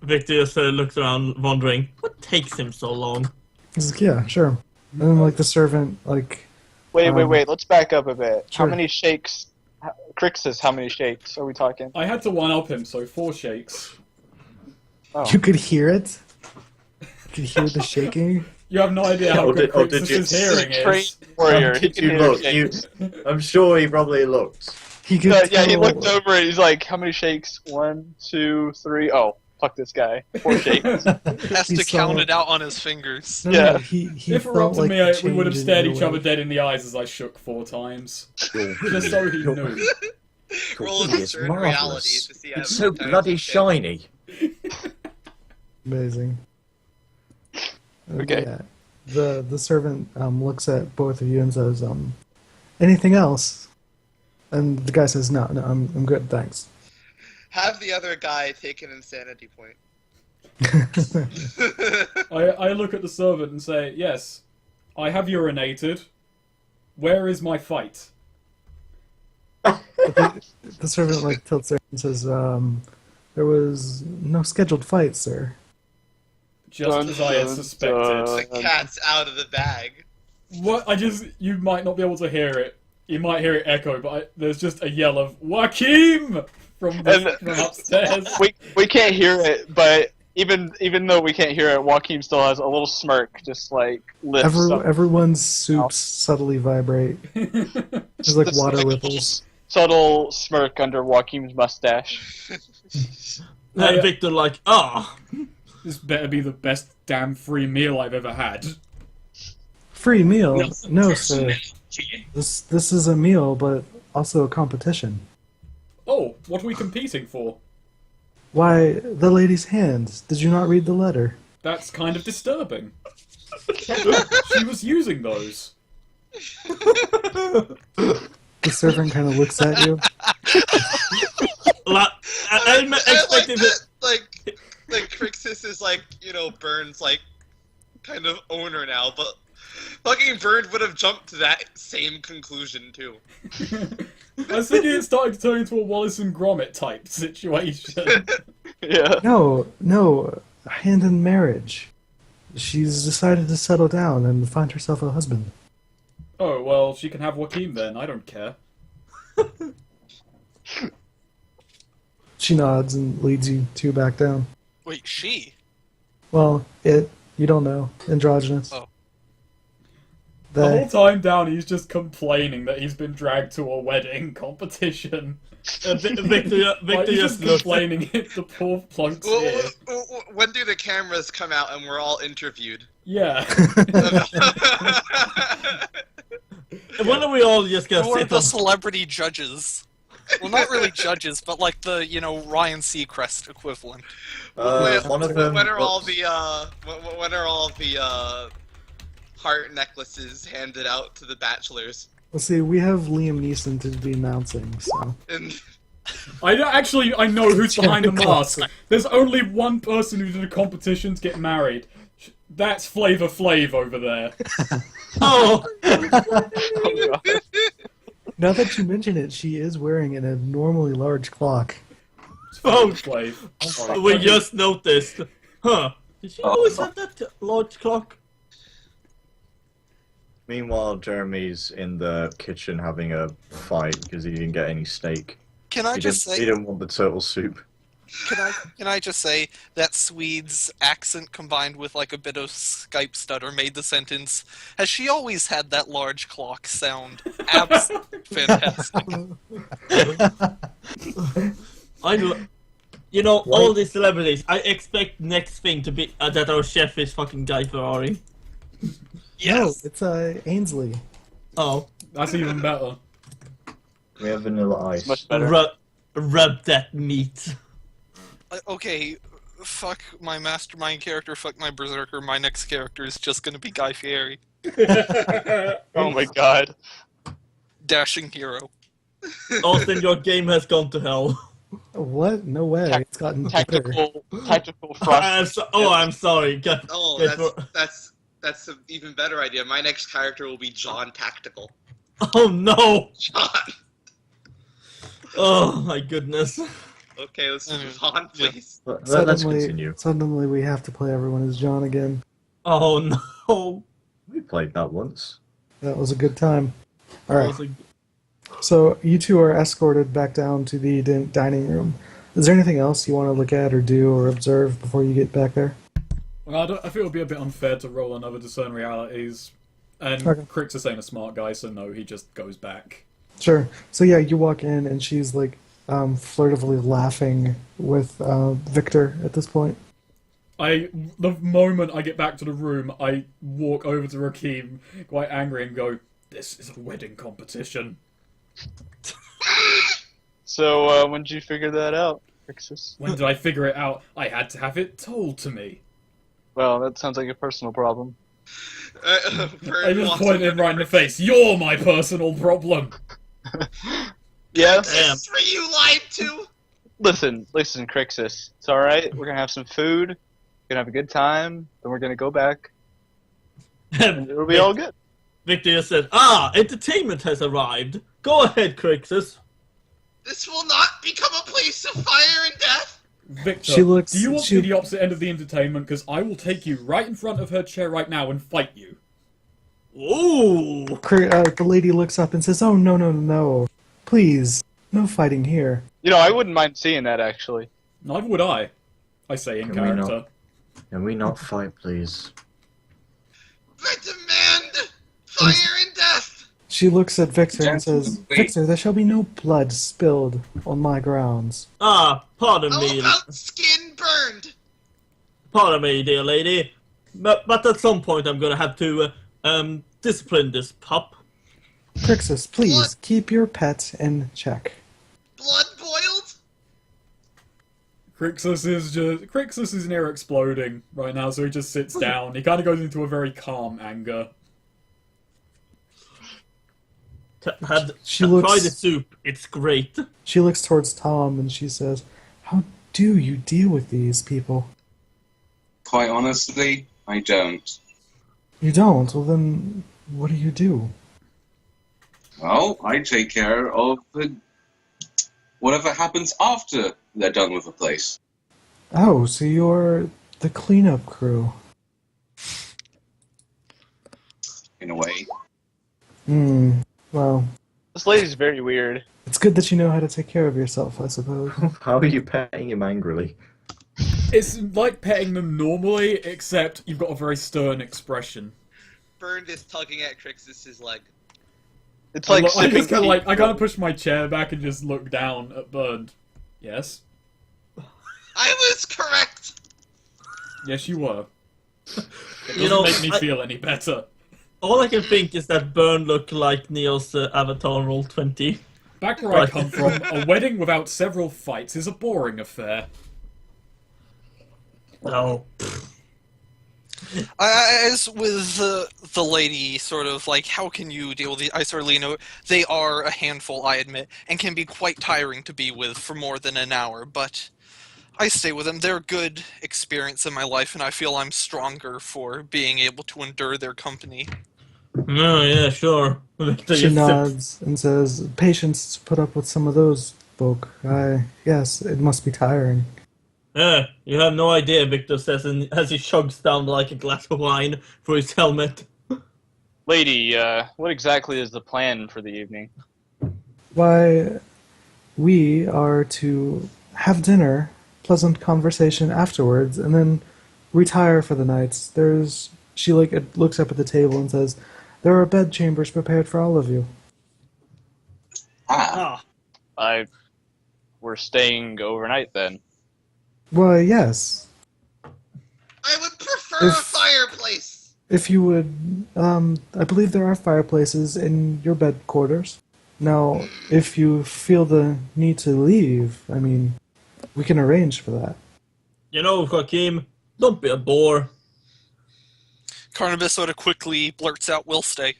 Victor just looks around, wondering what takes him so long.
He's like, yeah, sure. And then like the servant like
Wait. Let's back up a bit.
Sure.
How many shakes? Crixus, how many shakes are we talking?
I had to one-up him, so 4 shakes.
Oh.
you could hear it. You could hear the shaking.
You have no idea how
Or
good
did you-
Crixus' hearing
Trained
is.
warrior. He
Did
can
you
hear
look?
shakes.
I'm sure he probably looked.
He could
Yeah, he
tell-
looked over and he's like, how many shakes? 1, 2, 3. Oh, fuck this guy. 4 shakes.
Has
He
to
saw-
count it out on his fingers.
No,
Yeah.
he
If it were
felt
up to
like
me,
the
we would have
change in
stared
your
each
way.
other dead in the eyes as I shook 4 times.
Your
Just so he knew.
Roll a
It's
discern reality
marvelous.
to see how
It's so
many times
bloody
you fail.
shiny.
Amazing.
Okay.
Yeah. The servant looks at both of you and says, anything else? And the guy says, no, I'm good, thanks.
Have the other guy take an insanity point.
I look at the servant and say, yes, I have urinated. Where is my fight?
The servant like tilts there and says, there was no scheduled fight, sir.
Just as I had suspected.
The cat's out of the bag.
What? You might not be able to hear it. You might hear it echo, but there's just a yell of Joachim from upstairs.
we can't hear it, but even though we can't hear it, Joachim still has a little smirk, just like lifts up.
Everyone's soups subtly vibrate. There's like
Just
water
like a
ripples.
subtle smirk under Joachim's mustache.
And Victor like,
This better be the best damn free meal I've ever had.
Free meal? No, sir. This is a meal, but also a competition.
Oh, what are we competing for?
Why, the lady's hands. Did you not read the letter?
That's kind of disturbing. She was using those.
The servant kind of looks at you.
I'm
I like
expecting
that, like Crixus is like, Burns like kind of owner now, but fucking Bird would have jumped to that same conclusion too.
I was thinking it's starting to turn into a Wallace and Gromit type situation.
Yeah.
No, hand in marriage. She's decided to settle down and find herself a husband.
Oh, well, she can have Joachim then. I don't care.
She nods and leads you two back down.
Wait, she?
Well, you don't know. Androgynous.
Oh.
The
They,
whole time down, he's just complaining that he's been dragged to a wedding competition.
Victor
Like, he's
just
just
looks.
complaining at the poor plunks here.
When do the cameras come out and we're all interviewed?
Yeah.
When are we all just gonna
Who are
sit
the
on?
celebrity judges? Well, not really judges, but like the, Ryan Seacrest equivalent.
One of them.
When are all the heart necklaces handed out to the bachelors?
well, see, we have Liam Neeson to be announcing, so.
And
I know who's behind the mask. There's only one person who did a competition to get married. That's Flavor Flav over there.
Oh!
Now that you mention it, she is wearing an abnormally large clock.
Oh, Flav.
We just noticed. Huh. Did she always have that large clock?
Meanwhile, Jeremy's in the kitchen having a fight because he didn't get any steak.
Can I just
He
say?
didn't want the turtle soup.
Can I just say that Sweed's accent combined with like a bit of Skype stutter made the sentence, "Has she always had that large clock?" sound absolutely fantastic.
All these celebrities, I expect next thing to be that our chef is fucking Guy Ferrari.
Yes.
No, it's Ainsley.
Oh.
That's even better.
We have vanilla ice.
Much better.
Rub that meat.
Okay, fuck my mastermind character, fuck my berserker. My next character is just gonna be Guy Fieri,
Oh my god.
dashing hero.
Austin, your game has gone to hell.
What? No way. It's gotten better.
Tactical frost.
I'm sorry.
Oh, that's an even better idea. My next character will be John Tactical.
Oh no!
John.
Oh my goodness.
Okay, let's move on, please.
Let's continue.
Suddenly we have to play everyone as John again.
Oh no.
We played that once.
That was a good time. Alright. So you two are escorted back down to the dining room. Is there anything else you want to look at or do or observe before you get back there?
Well, I feel it would be a bit unfair to roll another discern realities. And
Okay.
Crixus ain't a smart guy, so no, he just goes back.
Sure. So yeah, you walk in and she's like flirtively laughing with Viktor at this point.
The moment I get back to the room, I walk over to Joachim, quite angry, and go, "This is a wedding competition."
So, when did you figure that out, Crixus?
When did I figure it out? I had to have it told to me.
Well, that sounds like a personal problem.
I just pointed him right in the face. You're my personal problem.
Yeah?
This is where you lied to.
Listen, Crixus. It's alright. We're gonna have some food. We're gonna have a good time. Then we're gonna go back. And it'll be all good.
Victor says, entertainment has arrived. Go ahead, Crixus.
This will not become a place of fire and death.
Victor,
do
you want to be the opposite end of the entertainment? Because I will take you right in front of her chair right now and fight you.
Ooh.
The lady looks up and says, "Oh, no. Please, no fighting here."
You know, I wouldn't mind seeing that, actually.
Neither would I say in character.
Can we not fight, please?
I demand fire and death.
She looks at Viktor and says,
Wait.
"Viktor, there shall be no blood spilled on my grounds."
Pardon
How
me.
about skin burned?
Pardon me, dear lady. But at some point I'm gonna have to, discipline this pup.
Crixus, please,
What?
keep your pet in check.
Blood boiled?
Crixus is near exploding right now, so he just sits down. He kind of goes into a very calm anger.
Try the soup. It's great.
She looks towards Tom and she says, "How do you deal with these people?"
Quite honestly, I don't.
You don't? Well then, what do you do?
Well, I take care of whatever happens after they're done with the place.
Oh, so you're the cleanup crew.
In a way.
Well,
This lady's very weird.
it's good that you know how to take care of yourself, I suppose.
How are you petting him angrily?
It's like petting them normally, except you've got a very stern expression.
Burned is tugging at Crixus's leg.
It's like
I just
sipping tea.
kind of push my chair back and just look down at Burned. Yes?
I was correct!
Yes, you were. It doesn't
You know,
make me feel any better.
All I can think is that Burn looked like Neil's Avatar Roll 20.
Back where I come from, a wedding without several fights is a boring affair.
Oh.
As with the lady, sort of like, how can you deal with these? I sort of lean over. They are a handful, I admit, and can be quite tiring to be with for more than an hour, but I stay with them. They're a good experience in my life, and I feel I'm stronger for being able to endure their company.
Oh, yeah, sure.
She nods and says, patience put up with some of those folk. Yes, it must be tiring.
Yeah, you have no idea, Viktor says as he chugs down like a glass of wine for his helmet.
Lady, what exactly is the plan for the evening?
Why, we are to have dinner, pleasant conversation afterwards, and then retire for the night. She looks up at the table and says, there are bed chambers prepared for all of you.
We're staying overnight then.
Why, yes.
I would prefer a fireplace.
If you would, I believe there are fireplaces in your bed quarters. Now, if you feel the need to leave, I mean, we can arrange for that.
You know, Joachim, don't be a bore.
Carnibus sort of quickly blurts out, we'll stay.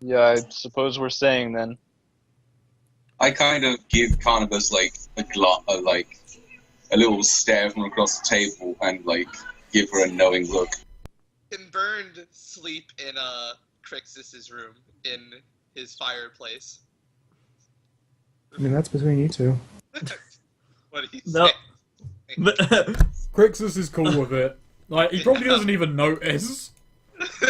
Yeah, I suppose we're staying then.
I kind of give Carnibus a little stare from across the table and give her a knowing look.
Can Burned sleep in Crixus's room in his fireplace?
I mean, that's between you two.
What do you
No.
say?
Crixus is cool with it. Like, he probably doesn't even notice.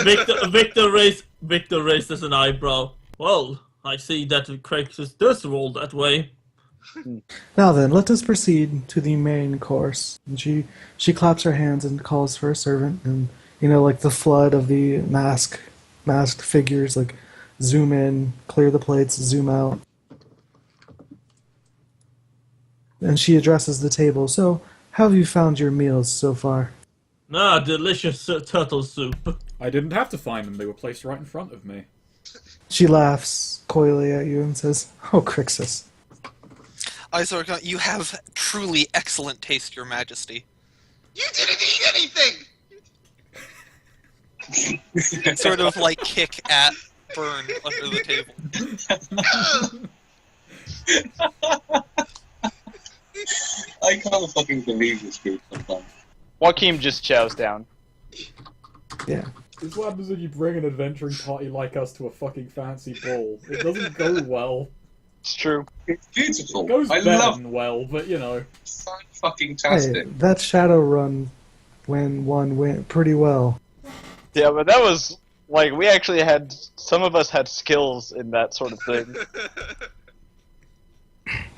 Viktor raises an eyebrow. Well, I see that Crixus does roll that way.
Now then, let us proceed to the main course. And she claps her hands and calls for a servant, and the flood of the masked figures, zoom in, clear the plates, zoom out. And she addresses the table. So, how have you found your meals so far?
Delicious turtle soup.
I didn't have to find them, they were placed right in front of me.
She laughs coyly at you and says, oh, Crixus.
I sort of go, you have truly excellent taste, Your Majesty.
You didn't eat anything!
Sort of kick at Burn under the table.
I can't fucking believe this group sometimes.
Joachim just chows down.
Yeah.
It's what happens when you bring an adventuring party like us to a fucking fancy ball. It doesn't go well.
It's true.
It's beautiful.
It goes
I
better
love
than well, but you know.
it's so fucking
Hey,
tastic.
that shadow run went pretty well.
Yeah, but that was, we actually had, some of us had skills in that sort of thing.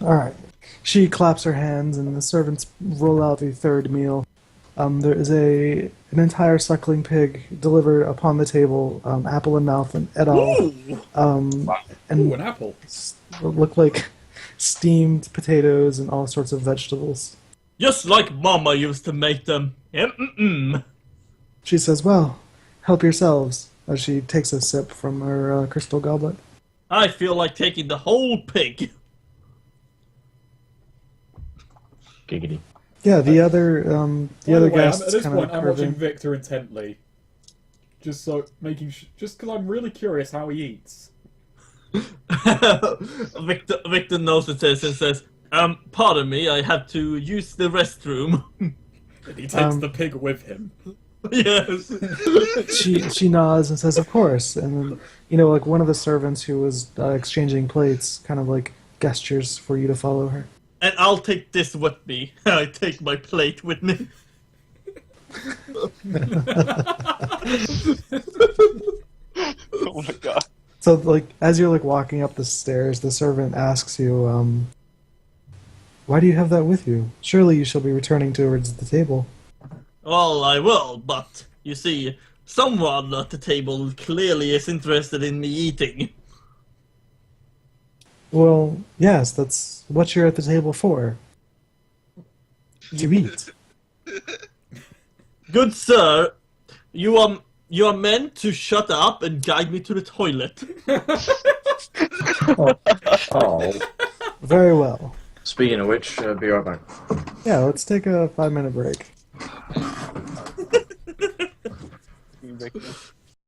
Alright. She claps her hands and the servants roll out the third meal. There is an entire suckling pig delivered upon the table, apple in mouth and et al.
Ooh,
And
an apple.
look like steamed potatoes and all sorts of vegetables.
Just like Mama used to make them.
She says, well, help yourselves, as she takes a sip from her crystal goblet.
I feel like taking the whole pig.
Giggity.
Yeah, the other
By the way,
guests
at this
kind
point,
of
I'm
curve
watching
in.
Viktor intently. Just just because I'm really curious how he eats.
Viktor notices and says, pardon me, I have to use the restroom.
And he takes the pig with him.
Yes.
She nods and says, of course. And then, one of the servants who was exchanging plates kind of gestures for you to follow her.
And I'll take this with me. I take my plate with me.
Oh my god.
So, as you're, walking up the stairs, the servant asks you, why do you have that with you? Surely you shall be returning towards the table.
Well, I will, but, you see, someone at the table clearly is interested in me eating.
Well, yes, that's what you're at the table for. To eat.
Good sir, you are meant to shut up and guide me to the toilet.
Oh.
Very well.
Speaking of which, be right back.
Yeah, let's take a 5-minute break.